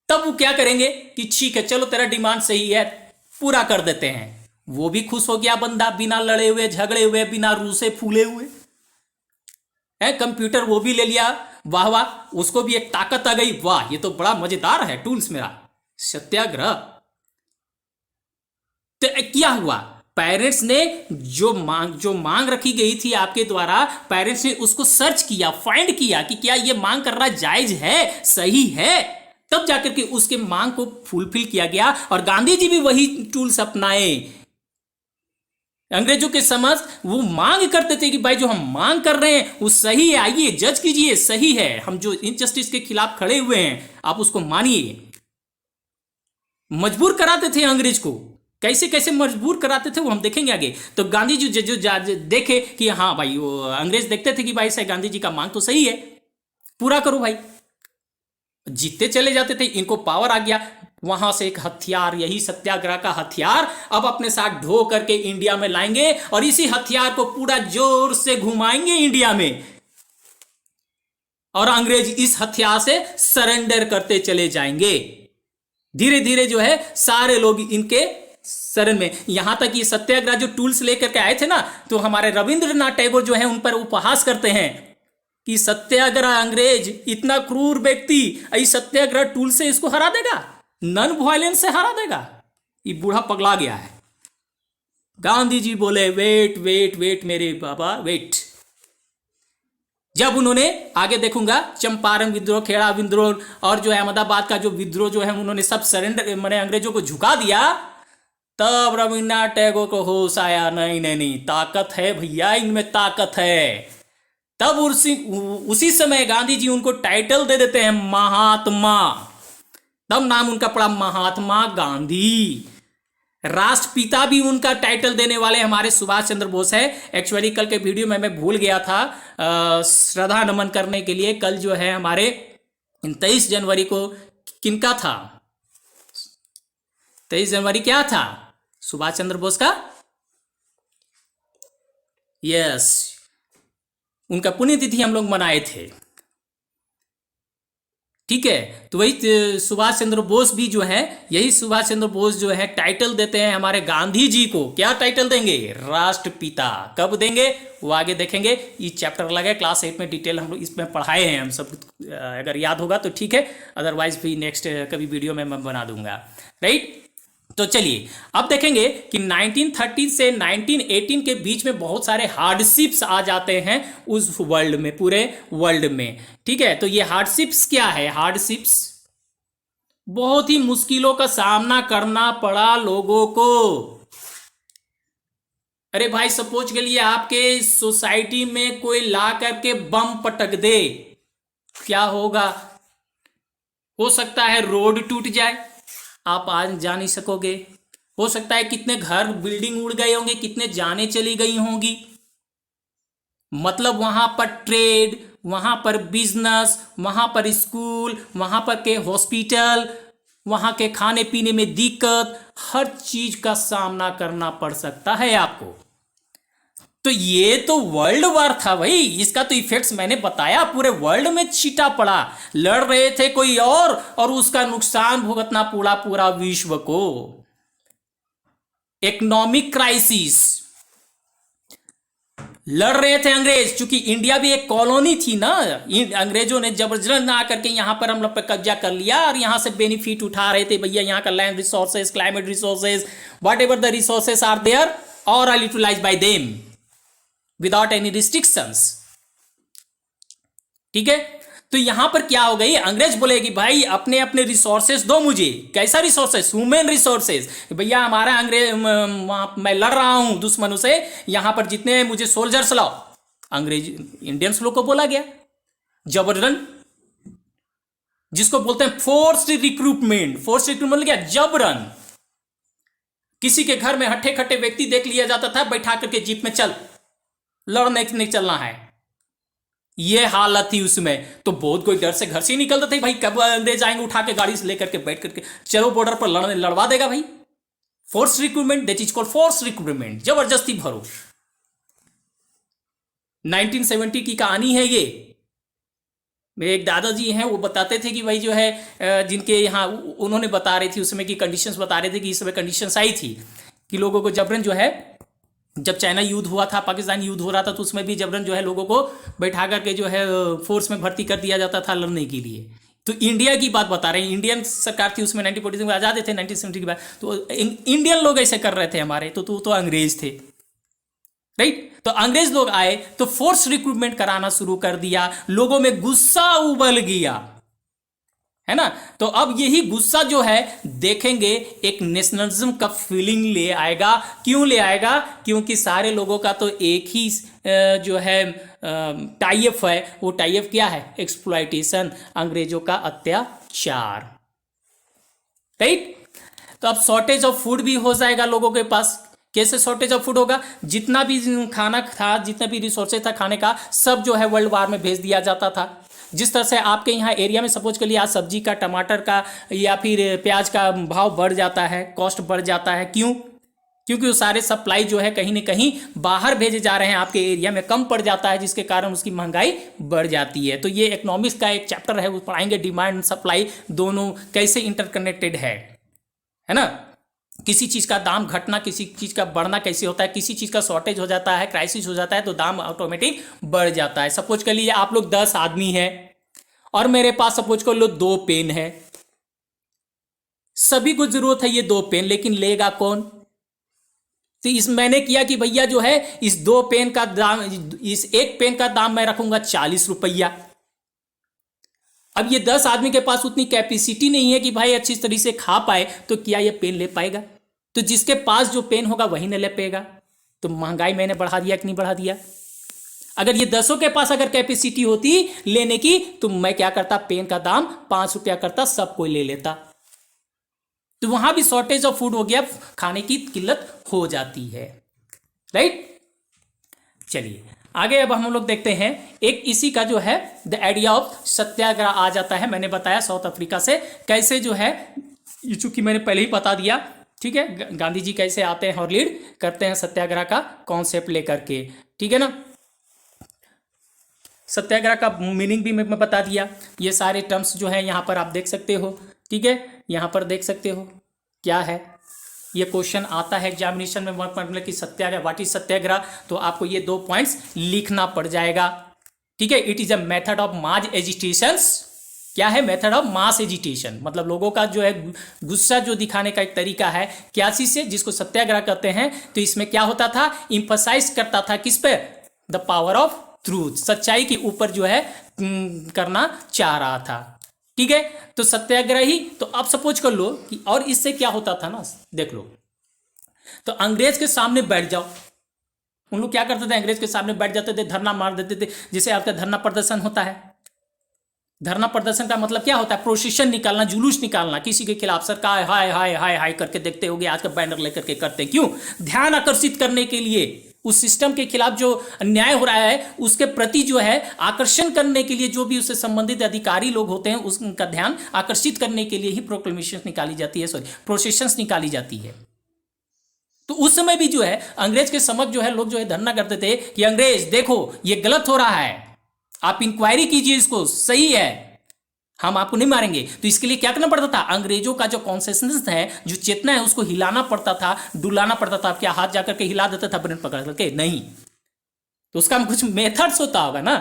तब वो क्या करेंगे कि ठीक है चलो तेरा डिमांड सही है, पूरा कर देते हैं। वो भी खुश हो गया बंदा, बिना लड़े हुए झगड़े हुए, बिना रूसे फूले हुए है, कंप्यूटर वो भी ले लिया। वाह वाह, उसको भी एक ताकत आ गई, वाह ये तो बड़ा मजेदार है टूल्स मेरा। सत्याग्रह। तो क्या हुआ, पेरेंट्स ने जो मांग रखी गई थी आपके द्वारा, पेरेंट्स ने उसको सर्च किया, फाइंड किया कि क्या ये मांग करना जायज है, सही है, तब जाकर के उसके मांग को फुलफिल किया गया। और गांधी जी भी वही टूल्स अपनाए। अंग्रेजों के समझ वो मांग करते थे कि भाई जो हम मांग कर रहे हैं वो सही है, आइए जज कीजिए, सही है, हम जो इनजस्टिस के खिलाफ खड़े हुए हैं आप उसको मानिए। मजबूर कराते थे अंग्रेज को, कैसे कैसे मजबूर कराते थे वो हम देखेंगे आगे। तो गांधी जी जो देखे कि हाँ भाई, वो अंग्रेज देखते थे कि भाई से गांधी जी का मांग तो सही है, पूरा करो भाई, जीतते चले जाते थे, इनको पावर आ गया। वहां से एक हथियार, यही सत्याग्रह का हथियार अब अपने साथ ढो करके इंडिया में लाएंगे, और इसी हथियार को पूरा जोर से घुमाएंगे इंडिया में, और अंग्रेज इस हथियार से सरेंडर करते चले जाएंगे। धीरे धीरे जो है सारे लोग इनके शरण में। यहां तक ये सत्याग्रह जो टूल्स लेकर के आए थे ना, तो हमारे रविंद्रनाथ टैगोर जो है उन पर उपहास करते हैं कि सत्याग्रह, अंग्रेज इतना क्रूर व्यक्ति, इस सत्याग्रह टूल से इसको हरा देगा, नॉन वायलेंस से हरा देगा, ये बूढ़ा पगला गया है। गांधी जी बोले वेट वेट वेट मेरे बाबा वेट। जब उन्होंने, आगे देखूंगा, चंपारण विद्रोह, खेड़ा विद्रोह और जो है अहमदाबाद का जो विद्रोह जो है उन्होंने सब सरेंडर, मैंने अंग्रेजों को झुका दिया, तब रविन्द्रनाथ टैगोर को होश आया, नहीं नहीं नहीं, ताकत है भैया, इनमें ताकत है। तब उसी समय गांधी जी उनको टाइटल दे देते हैं महात्मा, तब नाम उनका पड़ा महात्मा गांधी। राष्ट्रपिता भी उनका टाइटल देने वाले हमारे सुभाष चंद्र बोस है। एक्चुअली कल के वीडियो में मैं भूल गया था श्रद्धा नमन करने के लिए, कल जो है हमारे 23 जनवरी को किनका था, 23 जनवरी क्या था, सुभाष चंद्र बोस का, यस, उनका पुण्यतिथि हम लोग मनाए थे, ठीक है। तो वही सुभाष चंद्र बोस भी जो है, यही सुभाष चंद्र बोस जो है टाइटल देते हैं हमारे गांधी जी को, क्या टाइटल देंगे, राष्ट्रपिता। कब देंगे वो आगे देखेंगे, ये चैप्टर अलग है, क्लास 8 में डिटेल हम लोग इसमें पढ़ाए हैं हम सब, अगर याद होगा तो ठीक है, अदरवाइज भी नेक्स्ट कभी वीडियो में मैं बना दूंगा, राइट। तो चलिए अब देखेंगे कि 1930 से 1918 के बीच में बहुत सारे हार्डशिप्स आ जाते हैं उस वर्ल्ड में, पूरे वर्ल्ड में, ठीक है। तो ये हार्डशिप्स क्या है, हार्डशिप्स बहुत ही मुश्किलों का सामना करना पड़ा लोगों को। अरे भाई सपोज के लिए आपके सोसाइटी में कोई ला करके बम पटक दे, क्या होगा, हो सकता है रोड टूट जाए, आप आज जा नहीं सकोगे, हो सकता है कितने घर बिल्डिंग उड़ गए होंगे, कितने जाने चली गई होंगी, मतलब वहां पर ट्रेड, वहां पर बिजनेस, वहां पर स्कूल, वहां पर के हॉस्पिटल, वहां के खाने पीने में दिक्कत, हर चीज का सामना करना पड़ सकता है आपको। तो ये तो वर्ल्ड वॉर था भाई, इसका तो इफेक्ट्स मैंने बताया, पूरे वर्ल्ड में छीटा पड़ा, लड़ रहे थे कोई और उसका नुकसान भुगतना पूरा पूरा विश्व को। इकोनॉमिक क्राइसिस, लड़ रहे थे अंग्रेज, क्योंकि इंडिया भी एक कॉलोनी थी ना, अंग्रेजों ने जबरदस्त आकर के यहां पर हम लोग पे कब्जा कर लिया और यहां से बेनिफिट उठा रहे थे भैया, यहां का land resources, climate resources, whatever the resources are there, और are utilize by them without any restrictions, ठीक है। तो यहां पर क्या हो गई, अंग्रेज बोले कि भाई अपने अपने रिसोर्सेस दो मुझे, कैसा रिसोर्सेस, ह्यूमन रिसोर्सेस, भैया हमारा अंग्रेज, मैं लड़ रहा हूं दुश्मनों से, यहां पर जितने मुझे सोल्जर्स लाओ। अंग्रेज इंडियंस लोग को बोला गया जबरन, जिसको बोलते हैं फोर्स्ड रिक्रूटमेंट, फोर्स्ड रिक्रूटमेंट क्या, जबरन। किसी के घर में हट्टे खट्टे व्यक्ति देख लिया जाता था, बैठा करके जीप में चल, लड़ने नहीं चलना है, ये हालत थी उसमें। तो बहुत कोई डर से घर से ही निकलते थे, भाई कब अंग्रेज आएंगे, उठा के गाड़ी से लेकर के बैठ करके चलो बॉर्डर पर लड़ने, लड़वा देगा भाई। Force recruitment, that is called force recruitment, जबरदस्ती भरो। 1970 की कहानी है ये। मेरे एक दादाजी हैं, वो बताते थे कि भाई जो है जिनके यहाँ, उन्होंने बता रही थी उस समय की कंडीशंस बता रहे थे कि इस समय कंडीशंस आई थी कि लोगों को जबरन जो है, जब चाइना युद्ध हुआ था, पाकिस्तान युद्ध हो रहा था, तो उसमें भी जबरन जो है लोगों को बैठा करके जो है फोर्स में भर्ती कर दिया जाता था लड़ने के लिए। तो इंडिया की बात बता रहे हैं, इंडियन सरकार थी उसमें, 1947 में आज़ाद थे 1970 के बाद, तो इंडियन लोग ऐसे कर रहे थे हमारे, तो अंग्रेज थे, राइट। तो अंग्रेज लोग आए तो फोर्स रिक्रूटमेंट कराना शुरू कर दिया, लोगों में गुस्सा उबल गया, है ना। तो अब यही गुस्सा जो है देखेंगे एक नेशनलिज्म का फीलिंग ले आएगा। क्यों ले आएगा? क्योंकि सारे लोगों का तो एक ही जो है टाइप है, वो टाइप क्या है? एक्सप्लॉयटेशन, अंग्रेजों का अत्याचार, राइट। तो अब शॉर्टेज ऑफ फूड भी हो जाएगा लोगों के पास। कैसे शॉर्टेज ऑफ फूड होगा? जितना भी खाना था, जितना भी रिसोर्सेज था खाने का, सब जो है वर्ल्ड वार में भेज दिया जाता था। जिस तरह से आपके यहाँ एरिया में सपोज कर लिया आज सब्जी का, टमाटर का या फिर प्याज का भाव बढ़ जाता है, कॉस्ट बढ़ जाता है। क्यों? क्योंकि वो सारे सप्लाई जो है कहीं ना कहीं बाहर भेजे जा रहे हैं, आपके एरिया में कम पड़ जाता है, जिसके कारण उसकी महंगाई बढ़ जाती है। तो ये इकोनॉमिक्स का एक चैप्टर है, वो पढ़ाएंगे, डिमांड सप्लाई दोनों कैसे इंटरकनेक्टेड है ना। किसी चीज़ का दाम घटना, किसी चीज़ का बढ़ना कैसे होता है, किसी चीज़ का शॉर्टेज हो जाता है, क्राइसिस हो जाता है, तो दाम ऑटोमेटिक बढ़ जाता है। सपोज कर लीजिए आप लोग 10 आदमी हैं और मेरे पास सपोज कर लो 2 पेन है, सभी को जरूरत है ये 2 पेन, लेकिन लेगा कौन? तो इस मैंने किया कि भैया जो है इस 2 पेन का दाम, इस एक पेन का दाम मैं रखूंगा 40 रुपया। अब ये 10 आदमी के पास उतनी कैपेसिटी नहीं है कि भाई अच्छी तरह से खा पाए, तो क्या ये पेन ले पाएगा? तो जिसके पास जो पेन होगा वही न ले पाएगा। तो महंगाई मैंने बढ़ा दिया कि नहीं बढ़ा दिया? अगर ये 10 के पास अगर कैपेसिटी होती लेने की, तो मैं क्या करता, पेन का दाम 5 रुपया करता, सब कोई ले लेता। तो वहां भी शॉर्टेज ऑफ फूड हो गया, खाने की किल्लत हो जाती है, राइट। चलिए आगे अब हम लोग देखते हैं, एक इसी का जो है द आइडिया ऑफ सत्याग्रह आ जाता है। मैंने बताया साउथ अफ्रीका से कैसे जो है, ये चूंकि मैंने पहले ही बता दिया, ठीक है, गांधी जी कैसे आते हैं और लीड करते हैं सत्याग्रह का कॉन्सेप्ट लेकर के, ठीक है ना। सत्याग्रह का मीनिंग भी मैं बता दिया। ये सारे टर्म्स जो है यहाँ पर आप देख सकते हो, ठीक है, यहाँ पर देख सकते हो क्या है। ये क्वेश्चन आता है एग्जामिनेशन में, मतलब कि सत्याग्रह, व्हाट इज सत्याग्रह, तो आपको ये 2 पॉइंट्स लिखना पड़ जाएगा, ठीक है। It is a method of mass agitations. क्या है? मेथड ऑफ मास एजिटेशन, मतलब लोगों का जो है गुस्सा जो दिखाने का एक तरीका है, क्या चीज से, जिसको सत्याग्रह कहते हैं। तो इसमें क्या होता था, इंफसाइज करता था किस पे? द पावर ऑफ ट्रूथ, सच्चाई के ऊपर जो है करना चाह रहा था, ठीक है। तो सत्याग्रही, तो आप सपोज कर लो कि, और इससे क्या होता था ना, देख लो, तो अंग्रेज के सामने बैठ जाओ। उन लोग क्या करते थे, अंग्रेज के सामने बैठ जाते थे, धरना मार देते थे। जैसे आपका धरना प्रदर्शन होता है, धरना प्रदर्शन का मतलब क्या होता है? प्रोसेशन निकालना, जुलूस निकालना किसी के खिलाफ। सरकार हाय हाय हाय हाय करके देखते होगे आज का बैनर लेकर के करते हैं, क्यों? ध्यान आकर्षित करने के लिए, उस सिस्टम के खिलाफ जो अन्याय हो रहा है उसके प्रति जो है आकर्षण करने के लिए, जो भी उससे संबंधित अधिकारी लोग होते हैं उसका ध्यान आकर्षित करने के लिए ही प्रोक्लेमेशन निकाली जाती है, सॉरी प्रोसेशंस निकाली जाती है। तो उस समय भी जो है अंग्रेज के समक्ष जो है लोग जो है धरना करते थे कि अंग्रेज देखो ये गलत हो रहा है, आप इंक्वायरी कीजिए, इसको सही है, हम आपको नहीं मारेंगे। तो इसके लिए क्या करना पड़ता था? अंग्रेजों का जो कॉन्शियसनेस है, जो चेतना है, उसको हिलाना पड़ता था, डुलाना पड़ता था। क्या हाथ जाकर के हिला देता था ब्रेन पकड़ करके? नहीं। तो उसका कुछ मेथड्स होता होगा ना,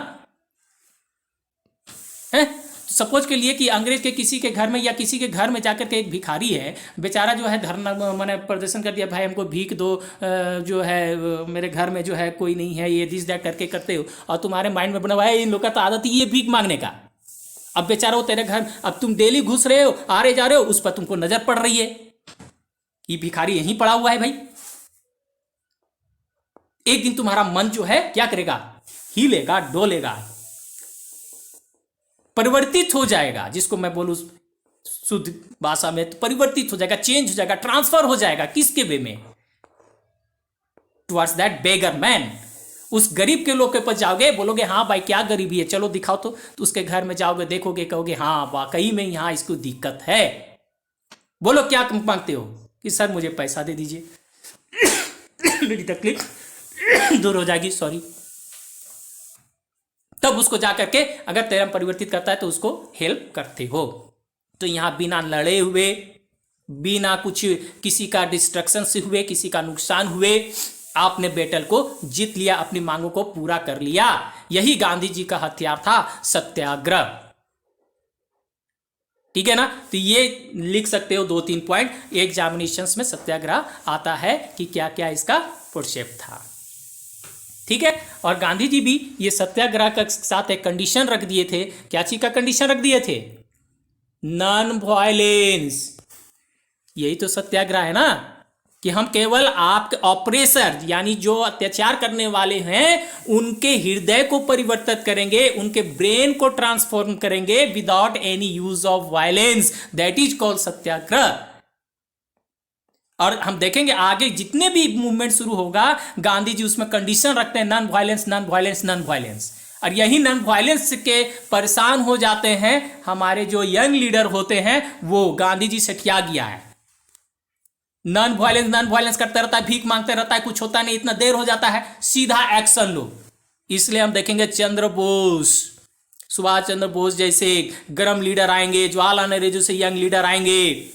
है। सपोज के लिए कि अंग्रेज के किसी के घर में या किसी के घर में जाकर के एक भिखारी है, बेचारा जो है धरना मैंने प्रदर्शन कर दिया, भाई हमको भीख दो, जो है मेरे घर में जो है कोई नहीं है, ये दिस दैट करके करते हो, और तुम्हारे माइंड में बना हुआ है इन लोग का तो आदत ही ये भीख मांगने का। अब बेचारा वो तेरे घर, अब तुम डेली घुस रहे हो, आ रहे जा रहे हो, उस पर तुमको नजर पड़ रही है कि भिखारी यहीं पड़ा हुआ है भाई। एक दिन तुम्हारा मन जो है क्या करेगा? हिलेगा, डोलेगा, परिवर्तित हो जाएगा, जिसको मैं बोलूं शुद्ध भाषा में तो परिवर्तित हो जाएगा, चेंज हो जाएगा, ट्रांसफर हो जाएगा। किसके वे में? Towards that beggar man. उस गरीब के लोग के पास जाओगे, बोलोगे हाँ भाई क्या गरीबी है, चलो दिखाओ तो उसके घर में जाओगे, देखोगे, कहोगे हाँ वाकई में यहाँ इसको दिक्कत है। बोलो क्या मांगते हो? कि सर मुझे पैसा दे दीजिए, मेरी तकलीफ दूर हो जाएगी, सॉरी। तब उसको जाकर के अगर धर्म परिवर्तित करता है तो उसको हेल्प करते हो। तो यहां बिना लड़े हुए, बिना कुछ किसी का डिस्ट्रक्शन से हुए, किसी का नुकसान हुए, आपने बैटल को जीत लिया, अपनी मांगों को पूरा कर लिया। यही गांधी जी का हथियार था, सत्याग्रह। ठीक है ना। तो ये लिख सकते हो 2-3 पॉइंट। एग्जामिनेशंस में सत्याग्रह आता है कि क्या क्या इसका प्रोसेप्ट था। ठीक है। और गांधी जी भी ये सत्याग्रह के साथ एक कंडीशन रख दिए थे। क्या चीज का कंडीशन रख दिए थे? Non violence. यही तो सत्याग्रह है ना, कि हम केवल आपके ऑपरेसर यानी जो अत्याचार करने वाले हैं उनके हृदय को परिवर्तित करेंगे, उनके ब्रेन को ट्रांसफॉर्म करेंगे without any use of violence. That is called satyagraha. और हम देखेंगे आगे जितने भी मूवमेंट शुरू होगा, गांधी जी उसमें कंडीशन रखते हैं non violence, non violence, non violence. और यही नॉन वायलेंस के परेशान हो जाते हैं हमारे जो यंग लीडर होते हैं, वो गांधी जी से क्या गया है, नॉन वायलेंस करता रहता है, भीख मांगते रहता है, कुछ होता नहीं, इतना देर हो जाता है, सीधा एक्शन लो। इसलिए हम देखेंगे चंद्र बोस, सुभाष चंद्र बोस जैसे गरम लीडर आएंगे, जवाहरलाल नेहरू जैसे यंग लीडर आएंगे,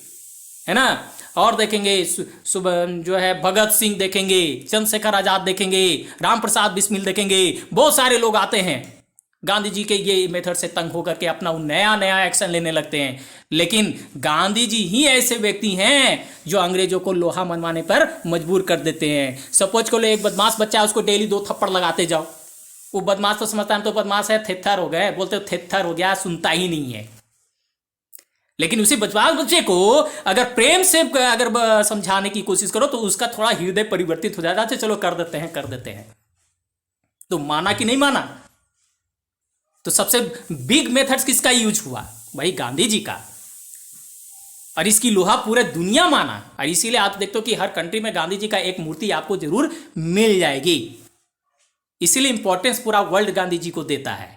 है ना। और देखेंगे जो है भगत सिंह देखेंगे, चंद्रशेखर आजाद देखेंगे, राम प्रसाद बिस्मिल देखेंगे, बहुत सारे लोग आते हैं गांधी जी के ये मेथड से तंग होकर के अपना नया नया एक्शन लेने लगते हैं। लेकिन गांधी जी ही ऐसे व्यक्ति हैं जो अंग्रेजों को लोहा मनवाने पर मजबूर कर देते हैं। सपोज को एक बदमाश बच्चा है, उसको डेली 2 थप्पड़ लगाते जाओ, वो बदमाश तो समझता है तो बदमाश है, थेथर हो गए, बोलते हो थेथर हो गया, सुनता ही नहीं है। लेकिन उसी बदमाश बच्चे को अगर प्रेम से अगर समझाने की कोशिश करो तो उसका थोड़ा हृदय परिवर्तित हो जाता है, चलो कर देते हैं। तो माना कि नहीं माना? तो सबसे बिग मेथड्स किसका यूज हुआ? भाई गांधी जी का। और इसकी लोहा पूरे दुनिया माना। और इसीलिए आप देखते हो कि हर कंट्री में गांधी जी का एक मूर्ति आपको जरूर मिल जाएगी। इसीलिए इंपॉर्टेंस पूरा वर्ल्ड गांधी जी को देता है।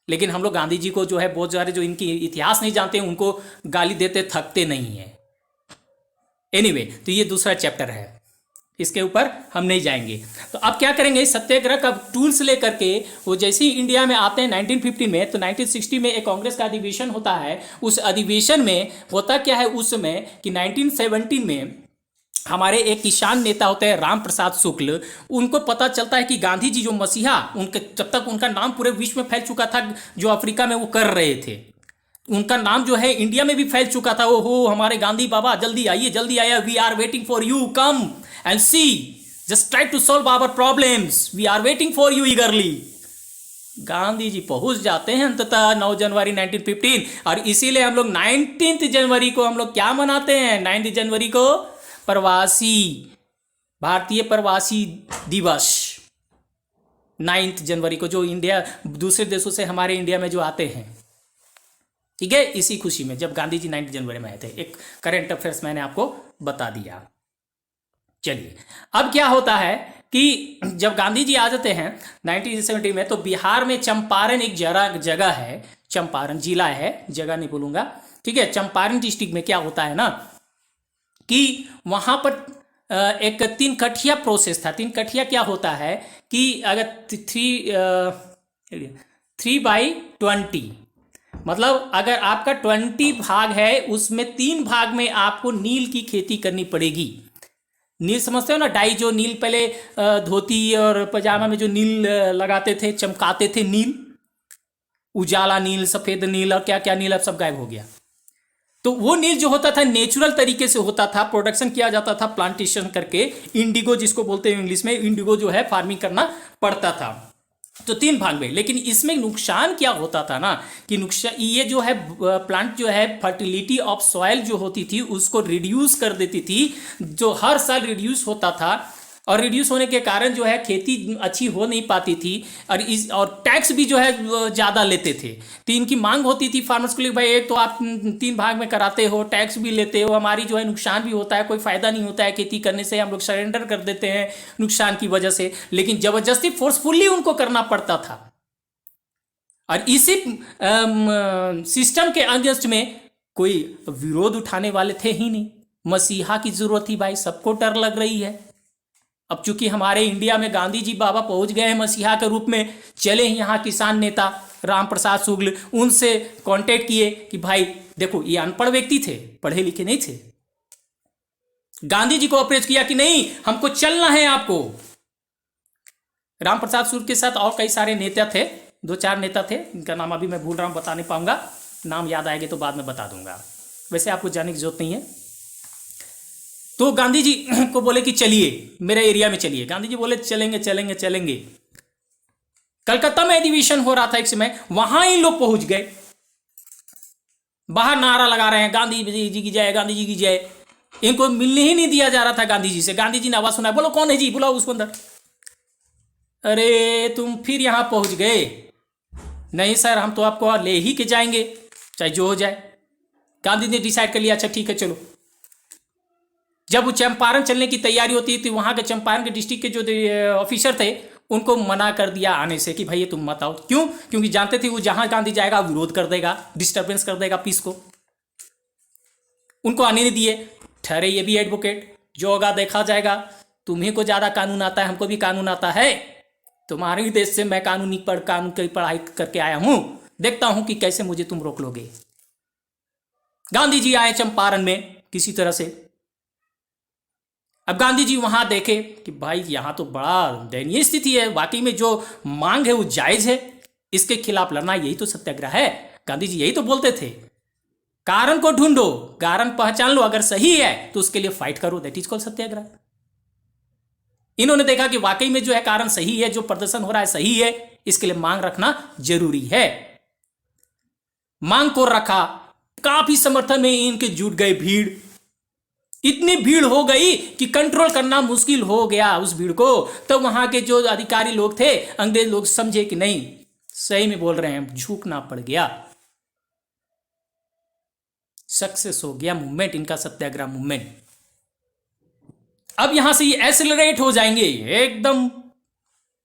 लेकिन हम लोग गांधी जी को जो है बहुत सारे जो इनकी इतिहास नहीं जानते हैं उनको गाली देते थकते नहीं है। एनीवे, तो ये दूसरा चैप्टर है, इसके ऊपर हम नहीं जाएंगे। तो अब क्या करेंगे, सत्याग्रह का टूल्स लेकर के वो जैसे ही इंडिया में आते हैं 1950 में, तो 1960 में एक कांग्रेस का अधिवेशन होता है। उस अधिवेशन में होता क्या है उस समय कि 1917 में हमारे एक किसान नेता होते हैं राम प्रसाद शुक्ल, उनको पता चलता है कि गांधी जी जो मसीहा, उनके जब तक उनका नाम पूरे विश्व में फैल चुका था, जो अफ्रीका में वो कर रहे थे, उनका नाम जो है इंडिया में भी फैल चुका था। ओ हो हमारे गांधी बाबा जल्दी आइए, we are waiting for you, come and see, just try to solve our problems, we are waiting for you eagerly. Gandhi ji पहुंच जाते हैं अंततः 9 जनवरी 1915। और इसीलिए हम लोग 19 जनवरी को हम लोग क्या मनाते हैं? 9 जनवरी को भारतीय प्रवासी दिवस। 9 जनवरी को जो इंडिया दूसरे देशों से हमारे इंडिया में जो आते हैं, ठीक है, इसी खुशी में जब गांधी जी 9 जनवरी में आए थे। एक करंट अफेयर्स मैंने आपको बता दिया। चलिए, अब क्या होता है कि जब गांधी जी आ जाते हैं 1970 में, तो बिहार में चंपारण एक जगह है, चंपारण जिला है, जगह नहीं बोलूंगा, ठीक है। चंपारण डिस्ट्रिक्ट में क्या होता है ना कि वहां पर एक 3 कठिया प्रोसेस था। 3 कठिया क्या होता है कि अगर 3/20, मतलब अगर आपका 20 भाग है, उसमें 3 भाग में आपको नील की खेती करनी पड़ेगी। नील समझते हो ना, डाई, जो नील पहले धोती और पजामा में जो नील लगाते थे, चमकाते थे, नील, उजाला नील, सफेद नील और क्या क्या नील, अब सब गायब हो गया। तो वो नील जो होता था नेचुरल तरीके से होता था, प्रोडक्शन किया जाता था प्लांटेशन करके, इंडिगो जिसको बोलते हैं इंग्लिश में, इंडिगो जो है फार्मिंग करना पड़ता था। तो 3 भाग में, लेकिन इसमें नुकसान क्या होता था ना कि नुकसान ये जो है प्लांट जो है फर्टिलिटी ऑफ सॉइल जो होती थी उसको रिड्यूस कर देती थी, जो हर साल रिड्यूस होता था। और रिड्यूस होने के कारण जो है खेती अच्छी हो नहीं पाती थी, और टैक्स भी जो है ज़्यादा लेते थे। तो इनकी मांग होती थी फार्मर्स को, भाई एक तो आप 3 भाग में कराते हो, टैक्स भी लेते हो, हमारी जो है नुकसान भी होता है, कोई फ़ायदा नहीं होता है खेती करने से, हम लोग सरेंडर कर देते हैं नुकसान की वजह से। लेकिन ज़बरदस्ती फोर्सफुली उनको करना पड़ता था। और इसी सिस्टम के अगेंस्ट में कोई विरोध उठाने वाले थे ही नहीं। मसीहा की ज़रूरत थी भाई, सबको डर लग रही है, अब चूंकि हमारे इंडिया में गांधी जी बाबा पहुंच गए हैं मसीहा के रूप में, चले ही यहाँ किसान नेता राम प्रसाद शुक्ल, उनसे कांटेक्ट किए कि भाई देखो ये अनपढ़ व्यक्ति थे, पढ़े लिखे नहीं थे। गांधी जी को अप्रोच किया कि नहीं हमको चलना है आपको। राम प्रसाद शुक्ल के साथ और कई सारे नेता थे, 2-4 नेता थे, इनका नाम अभी मैं भूल रहा हूं, बता नहीं पाऊंगा, नाम याद आएंगे तो बाद में बता दूंगा, वैसे आपको जानने की जरूरत नहीं है। तो गांधी जी को बोले कि चलिए मेरे एरिया में चलिए। गांधी जी बोले चलेंगे चलेंगे चलेंगे। कलकत्ता में अधिवेशन हो रहा था एक समय, वहां ही लोग पहुंच गए, बाहर नारा लगा रहे हैं गांधी जी की जय, गांधी जी की जय। इनको मिलने ही नहीं दिया जा रहा था गांधी जी से। गांधी जी ने आवाज सुना, बोलो कौन है जी, बुलाओ उसको अंदर। अरे तुम फिर यहां पहुंच गए, नहीं सर हम तो आपको ले ही के जाएंगे चाहे जो हो जाए। गांधी ने डिसाइड कर लिया अच्छा ठीक है चलो। जब वो चंपारण चलने की तैयारी होती थी, वहां के चंपारण के डिस्ट्रिक्ट के जो ऑफिसर थे उनको मना कर दिया आने से कि भाई ये तुम मत आओ। क्यों? क्योंकि जानते थे वो जहां गांधी जाएगा विरोध कर देगा, डिस्टर्बेंस कर देगा पीस को। उनको आने नहीं दिए। ठहरे ये भी एडवोकेट, जो होगा देखा जाएगा, तुम्ही को ज्यादा कानून आता है, हमको भी कानून आता है, तुम्हारे ही देश से मैं कानून की पढ़ाई करके आया हूं, देखता हूं कि कैसे मुझे तुम रोक लोगे। गांधी जी आए चंपारण में किसी तरह से। अब गांधी जी वहां देखे कि भाई यहां तो बड़ा दयनीय स्थिति है, वाकई में जो मांग है वो जायज है, इसके खिलाफ लड़ना यही तो सत्याग्रह है। गांधी जी यही तो बोलते थे, कारण को ढूंढो, कारण पहचान लो, अगर सही है तो उसके लिए फाइट करो, दैट इज कॉल्ड सत्याग्रह। इन्होंने देखा कि वाकई में जो है कारण सही है, जो प्रदर्शन हो रहा है सही है, इसके लिए मांग रखना जरूरी है। मांग को रखा, काफी समर्थन में इनके जुट गए भीड़। इतनी भीड़ हो गई कि कंट्रोल करना मुश्किल हो गया उस भीड़ को। तो वहां के जो अधिकारी लोग थे, अंग्रेज लोग, समझे कि नहीं सही में बोल रहे हैं, झुकना पड़ गया। सक्सेस हो गया मूवमेंट, इनका सत्याग्रह मूवमेंट। अब यहां से ये एक्सेलरेट हो जाएंगे, एकदम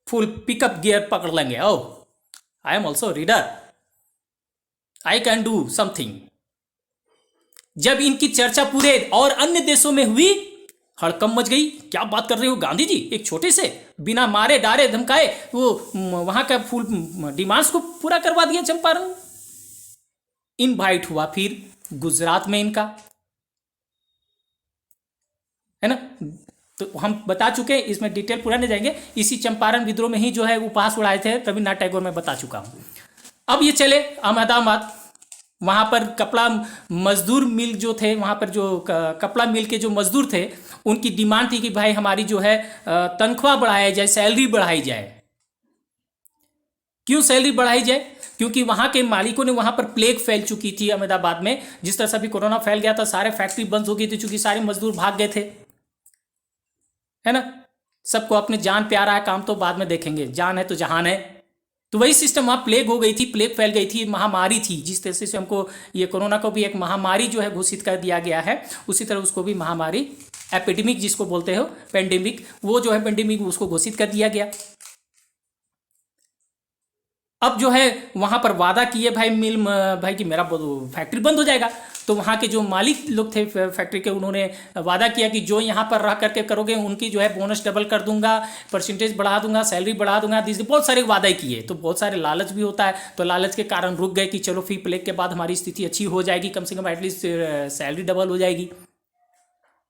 फुल पिकअप गियर पकड़ लेंगे। Oh I am also reader, I can do something. जब इनकी चर्चा पूरे और अन्य देशों में हुई, हड़कंप मच गई। क्या बात कर रहे हो गांधी जी, एक छोटे से बिना मारे डारे धमकाए वो वहां का फुल डिमांड्स को पूरा करवा दिया चंपारण। इनवाइट हुआ फिर गुजरात में इनका, है ना। तो हम बता चुके हैं, इसमें डिटेल पूरा नहीं जाएंगे। इसी चंपारण विद्रोह में ही जो है उपहास उड़ाए थे रविन्द्रनाथ टैगोर, में बता चुका हूं। अब ये चले अहमदाबाद। वहां पर कपड़ा मजदूर मिल जो थे, वहां पर जो कपड़ा मिल के जो मजदूर थे, उनकी डिमांड थी कि भाई हमारी जो है तनख्वाह बढ़ाया जाए, सैलरी बढ़ाई जाए। क्यों सैलरी बढ़ाई जाए? क्योंकि वहां के मालिकों ने, वहां पर प्लेग फैल चुकी थी अहमदाबाद में, जिस तरह से अभी कोरोना फैल गया था, सारे फैक्ट्री बंद हो गई थी, चूंकि सारे मजदूर भाग गए थे, है ना। सबको अपने जान प्यारा है, काम तो बाद में देखेंगे, जान है तो जहान है। तो वही सिस्टम वहाँ प्लेग हो गई थी, प्लेग फैल गई थी, महामारी थी। जिस तरह से हमको ये कोरोना को भी एक महामारी जो है घोषित कर दिया गया है, उसी तरह उसको भी महामारी, एपिडेमिक जिसको बोलते हो, पेंडेमिक, वो जो है पेंडेमिक उसको घोषित कर दिया गया। अब जो है वहां पर वादा किए भाई कि मेरा फैक्ट्री बंद हो जाएगा। तो वहाँ के जो मालिक लोग थे फैक्ट्री के, उन्होंने वादा किया कि जो यहाँ पर रह करके करोगे उनकी जो है बोनस डबल कर दूंगा, परसेंटेज बढ़ा दूंगा, सैलरी बढ़ा दूंगा। बहुत सारे वादे किए। तो बहुत सारे लालच भी होता है, तो लालच के कारण रुक गए कि चलो फिर प्लेग के बाद हमारी स्थिति अच्छी हो जाएगी, कम से कम एटलीस्ट सैलरी डबल हो जाएगी,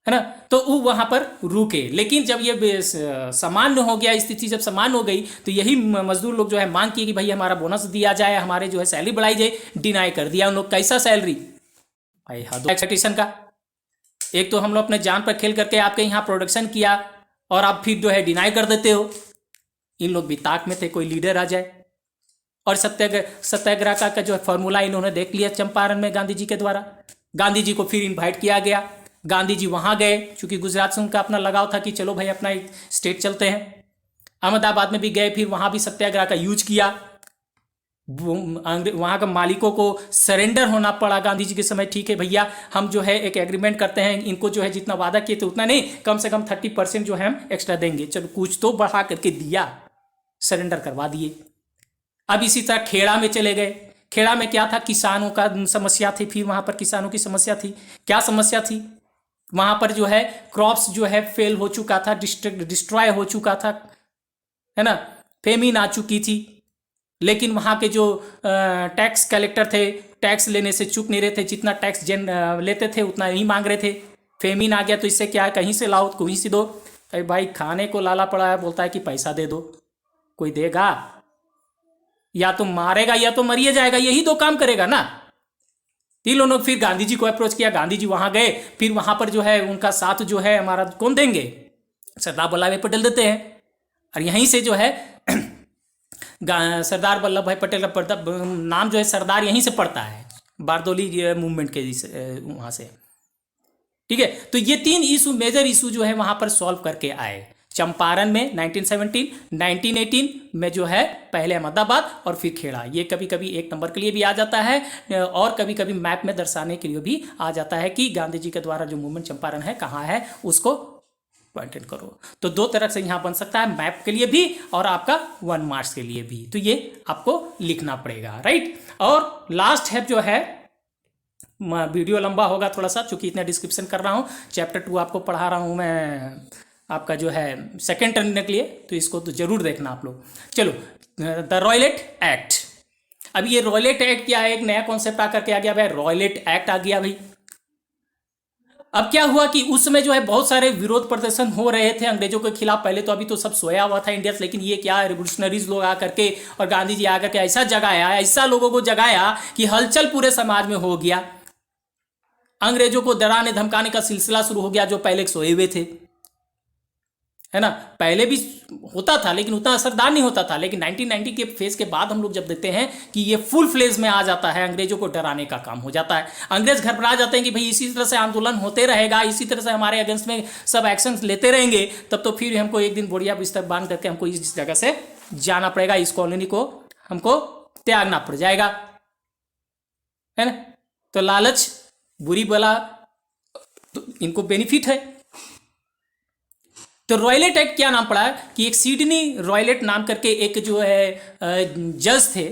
है ना। तो वो वहां पर रुके। लेकिन जब ये सामान्य हो गया, स्थिति जब सामान्य हो गई, तो यही मजदूर लोग जो है मांग किए कि भाई हमारा बोनस दिया जाए, हमारे जो है सैलरी बढ़ाई जाए। डिनाई कर दिया उन लोग। कैसा सैलरी भाई, हद एक्सपेक्टेशन का। एक तो हम लोग अपने जान पर खेल करके आपके यहाँ प्रोडक्शन किया और आप फिर जो है डिनाई कर देते हो। इन लोग भी ताक में थे कोई लीडर आ जाए। और सत्याग्रह का जो है फॉर्मूला इन्होंने देख लिया चंपारण में गांधी जी के द्वारा। गांधी जी को फिर इन्वाइट किया गया। गांधी जी वहां गए, चूंकि गुजरात से उनका अपना लगाव था कि चलो भाई अपना एक स्टेट चलते हैं। अहमदाबाद में भी गए, फिर वहां भी सत्याग्रह का यूज किया। वहां का मालिकों को सरेंडर होना पड़ा गांधी जी के समय। ठीक है भैया, हम जो है एक एग्रीमेंट करते हैं, इनको जो है जितना वादा किए थे उतना नहीं, कम से कम 30% जो है हम एक्स्ट्रा देंगे। चलो कुछ तो बढ़ा करके दिया, सरेंडर करवा दिए। अब इसी तरह खेड़ा में चले गए। खेड़ा में क्या था, किसानों का समस्या थी। फिर वहां पर किसानों की समस्या थी। क्या समस्या थी? वहां पर जो है क्रॉप्स जो है फेल हो चुका था, डिस्ट्रॉय हो चुका था, है ना, फेमिन आ चुकी थी। लेकिन वहां के जो टैक्स कलेक्टर थे टैक्स लेने से चूक नहीं रहे थे, जितना टैक्स लेते थे उतना ही मांग रहे थे। फेमिन आ गया तो इससे क्या है, कहीं से लाओ कहीं से दो। अरे भाई खाने को लाला पड़ा है, बोलता है कि पैसा दे दो, कोई देगा? या तो मारेगा या तो मरिए जाएगा, यही दो काम करेगा ना। इन लोगों ने फिर गांधी जी को अप्रोच किया, गांधी जी वहां गए, फिर वहां पर जो है उनका साथ जो है हमारा कौन देंगे, सरदार वल्लभ भाई पटेल देते हैं। और यहीं से जो है सरदार वल्लभ भाई पटेल का नाम जो है सरदार यहीं से पड़ता है, बारदोली मूवमेंट के वहां से। ठीक है, तो ये तीन इशू, मेजर इशू जो है वहां पर सॉल्व करके आए। चंपारण में 1917, 1918 में जो है पहले अहमदाबाद और फिर खेड़ा। ये कभी कभी एक नंबर के लिए भी आ जाता है और कभी कभी मैप में दर्शाने के लिए भी आ जाता है कि गांधी जी के द्वारा जो मूवमेंट चंपारण है कहाँ है, उसको पॉइंटेड करो। तो दो तरह से यहाँ बन सकता है, मैप के लिए भी और आपका 1 मार्क्स के लिए भी। तो ये आपको लिखना पड़ेगा, राइट। और लास्ट है जो है, वीडियो लंबा होगा थोड़ा सा चूंकि इतना डिस्क्रिप्शन कर रहा हूँ, चैप्टर 2 आपको पढ़ा रहा हूँ मैं आपका जो है सेकेंड टर्म के लिए, तो इसको तो जरूर देखना आप लोग। चलो, द रॉयलेट एक्ट। अब ये रॉयलेट एक्ट क्या है, एक नया कॉन्सेप्ट आकर के आ गया भाई, रॉयलेट एक्ट आ गया भाई। अब क्या हुआ कि उस समय जो है बहुत सारे विरोध प्रदर्शन हो रहे थे अंग्रेजों के खिलाफ। पहले तो अभी तो सब सोया हुआ था इंडिया से, लेकिन ये क्या रिवोल्यूशनरीज लोग आकर के और गांधी जी आकर के ऐसा जगाया, ऐसा लोगों को जगाया कि हलचल पूरे समाज में हो गया। अंग्रेजों को डराने धमकाने का सिलसिला शुरू हो गया, जो पहले सोए हुए थे, है ना। पहले भी होता था लेकिन उतना असरदार नहीं होता था, लेकिन 1990 के फेज के बाद हम लोग जब देखते हैं कि ये फुल फ्लेज में आ जाता है, अंग्रेजों को डराने का काम हो जाता है। अंग्रेज घबरा जाते हैं कि भाई इसी तरह से आंदोलन होते रहेगा, इसी तरह से हमारे अगेंस्ट में सब एक्शन लेते रहेंगे, तब तो फिर हमको एक दिन बोरिया बिस्तर बांध करके हमको इस जगह से जाना पड़ेगा, इस कॉलोनी को हमको त्यागना पड़ जाएगा, है ना। तो लालच बुरी बला, तो इनको बेनिफिट है। तो रॉयलेट एक्ट क्या नाम पड़ा कि एक सिडनी रॉयलेट नाम करके एक जो है जज थे,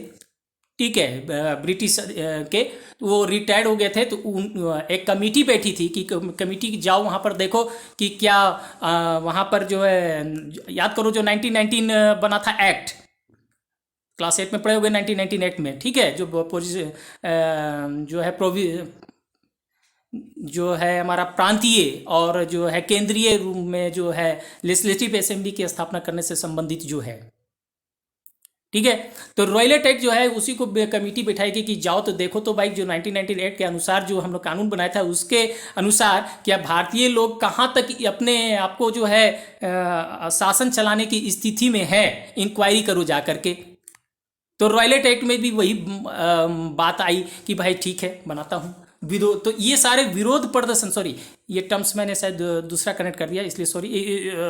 ठीक है, ब्रिटिश के, वो रिटायर्ड हो गए थे। तो एक कमेटी बैठी थी कि कमेटी जाओ वहाँ पर देखो कि क्या वहाँ पर जो है, याद करो जो 1919 बना था एक्ट, क्लास 8 में पढ़े हुए 1919 एक्ट में, ठीक है, जो है जो है हमारा प्रांतीय और जो है केंद्रीय रूप में जो है लेजिस्लेटिव असेंबली की स्थापना करने से संबंधित जो है, ठीक है। तो रॉयलेट एक्ट जो है उसी को कमेटी बैठाएगी कि जाओ तो देखो तो भाई जो 1998 के अनुसार जो हम लोग कानून बनाया था उसके अनुसार क्या भारतीय लोग कहाँ तक अपने आप को जो है शासन चलाने की स्थिति में है, इंक्वायरी करो जा करके। तो रॉयलेट एक्ट में भी वही बात आई कि भाई ठीक है बनाता हूँ विरोध। तो ये सारे विरोध प्रदर्शन, सॉरी ये टर्म्स मैंने शायद दूसरा कनेक्ट कर दिया इसलिए सॉरी,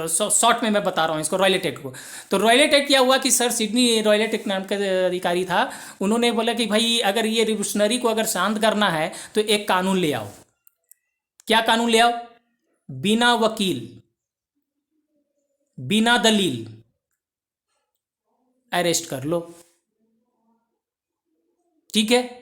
शॉर्ट में मैं बता रहा हूँ इसको, रॉयलेट एक्ट को। तो रॉयलेट एक्ट क्या हुआ कि सर सिडनी रॉयलेट एक्ट नाम का अधिकारी था, उन्होंने बोला कि भाई अगर ये रिवोल्यूशनरी को अगर शांत करना है तो एक कानून ले आओ। क्या कानून ले आओ? बिना वकील बिना दलील अरेस्ट कर लो, ठीक है,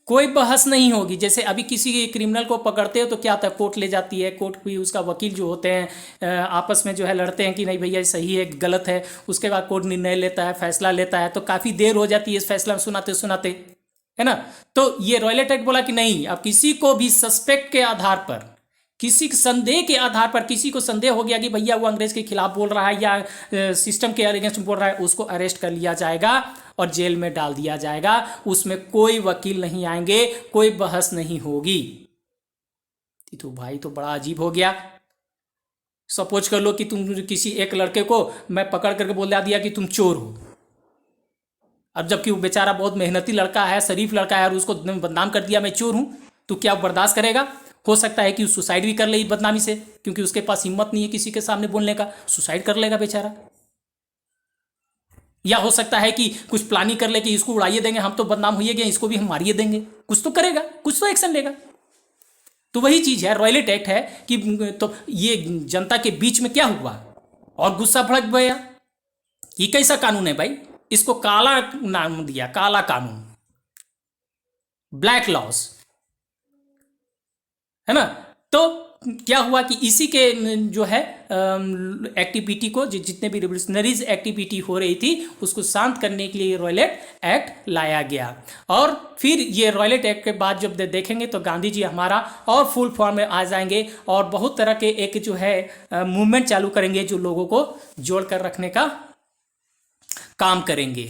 कोई बहस नहीं होगी। जैसे अभी किसी क्रिमिनल को पकड़ते हो तो क्या होता है, कोर्ट ले जाती है, कोर्ट भी उसका वकील जो होते हैं आपस में जो है लड़ते हैं कि नहीं भैया सही है गलत है, उसके बाद कोर्ट निर्णय लेता है, फैसला लेता है, तो काफ़ी देर हो जाती है इस फैसला सुनाते सुनाते, है ना। तो ये रॉयलेट एक्ट बोला कि नहीं, अब किसी को भी सस्पेक्ट के आधार पर, किसी संदेह के आधार पर, किसी को संदेह हो गया कि भैया वो अंग्रेज के खिलाफ बोल रहा है या सिस्टम के अगेंस्ट बोल रहा है, उसको अरेस्ट कर लिया जाएगा और जेल में डाल दिया जाएगा। उसमें कोई वकील नहीं आएंगे, कोई बहस नहीं होगी। तो भाई तो बड़ा अजीब हो गया। सपोज कर लो कि तुम किसी एक लड़के को मैं पकड़ करके बोल दिया कि तुम चोर हो, अब जबकि वो बेचारा बहुत मेहनती लड़का है, शरीफ लड़का है, और उसको बदनाम कर दिया मैं चोर हूं, तो क्या बर्दाश्त करेगा? हो सकता है कि सुसाइड भी कर ले इस बदनामी से, क्योंकि उसके पास हिम्मत नहीं है किसी के सामने बोलने का, सुसाइड कर लेगा बेचारा। या हो सकता है कि कुछ प्लानिंग कर ले कि इसको उड़ाइए देंगे, हम तो बदनाम होइए गए, इसको भी हम मारिए देंगे, कुछ तो करेगा, कुछ तो एक्शन लेगा। तो वही चीज है, रॉयलेट एक्ट है कि तो ये जनता के बीच में क्या हुआ और गुस्सा भड़क गया। ये कैसा कानून है भाई? इसको काला नाम दिया, काला कानून, ब्लैक लॉज। है ना। तो क्या हुआ कि इसी के जो है एक्टिविटी को, जितने भी रिवोल्यूशनरीज एक्टिविटी हो रही थी उसको शांत करने के लिए रॉयलेट एक्ट लाया गया। और फिर ये रॉयलेट एक्ट के बाद जब देखेंगे तो गांधी जी हमारा और फुल फॉर्म में आ जाएंगे और बहुत तरह के एक जो है मूवमेंट चालू करेंगे जो लोगों को जोड़ कर रखने का काम करेंगे।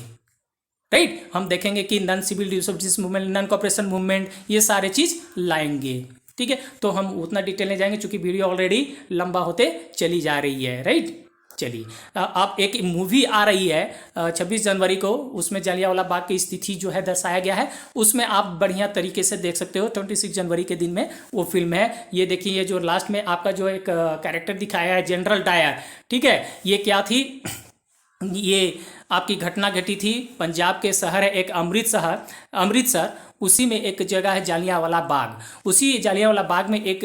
राइट, हम देखेंगे कि non civil disobedience movement, non cooperation movement, ये सारे चीज लाएंगे। ठीक है, तो हम उतना डिटेल नहीं जाएंगे क्योंकि वीडियो ऑलरेडी लंबा होते चली जा रही है। राइट, चलिए अब एक मूवी आ रही है 26 जनवरी को, उसमें जलियांवाला बाग की स्थिति जो है दर्शाया गया है, उसमें आप बढ़िया तरीके से देख सकते हो। 26 जनवरी के दिन में वो फिल्म है। ये देखिए, ये जो लास्ट में आपका जो एक कैरेक्टर दिखाया है जनरल डायर, ठीक है, ये क्या थी, ये आपकी घटना घटी थी पंजाब के शहर है एक अमृतसर, उसी में एक जगह है जालियांवाला बाग। उसी जालियांवाला बाग में एक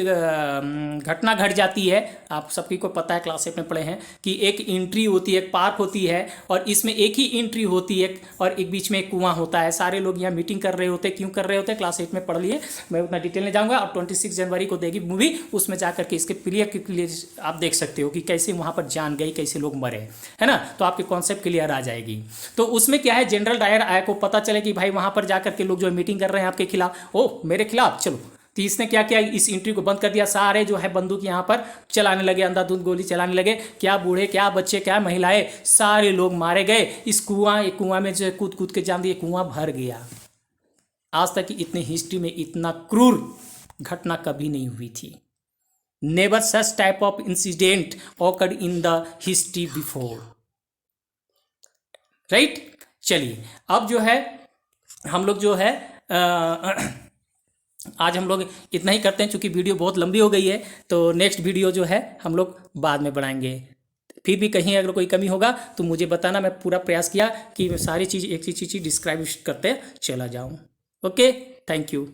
घटना घट जाती है। आप सभी को पता है, क्लास 8 में पढ़े हैं कि एक एंट्री होती है, एक पार्क होती है और इसमें एक ही एंट्री होती है और एक बीच में एक कुआं होता है। सारे लोग यहाँ मीटिंग कर रहे होते हैं। क्यों कर रहे होते हैं, क्लास 8 में पढ़ लिए, मैं उतना डिटेल नहीं जाऊँगा। और 26 जनवरी को देगी मूवी, उसमें जाकर के इसके क्लियर आप देख सकते हो कि कैसे वहाँ पर जान गई, कैसे लोग मरे, है ना। तो आपके कॉन्सेप्ट क्लियर आ जाएगी। तो उसमें क्या है, जनरल डायर आया को पता चले कि भाई वहाँ पर जाकर के लोग जो मीटिंग कर रहे हैं आपके खिलाफ, ओ मेरे खिलाफ, चलो। तो इसने क्या किया, इस एंट्री को बंद कर दिया। सारे जो है बंदूक यहाँ पर चलाने लगे, अंधाधुंध गोली चलाने लगे। क्या बूढ़े, क्या बच्चे, क्या महिलाएं, सारे लोग मारे गए। इस कुआं में जो कूद कूद के जान दिए, कुआं भर गया। आज तक की इतनी हिस्ट्री में इतना क्रूर घटना कभी नहीं हुई थी। Never such type of incident occurred in the history before. Right, चलिए अब जो है हम लोग जो है आज हम लोग इतना ही करते हैं, क्योंकि वीडियो बहुत लंबी हो गई है। तो नेक्स्ट वीडियो जो है हम लोग बाद में बनाएंगे। फिर भी कहीं अगर कोई कमी होगा तो मुझे बताना। मैं पूरा प्रयास किया कि मैं सारी चीज़ एक चीज़ डिस्क्राइब करते चला जाऊँ। Okay, thank you.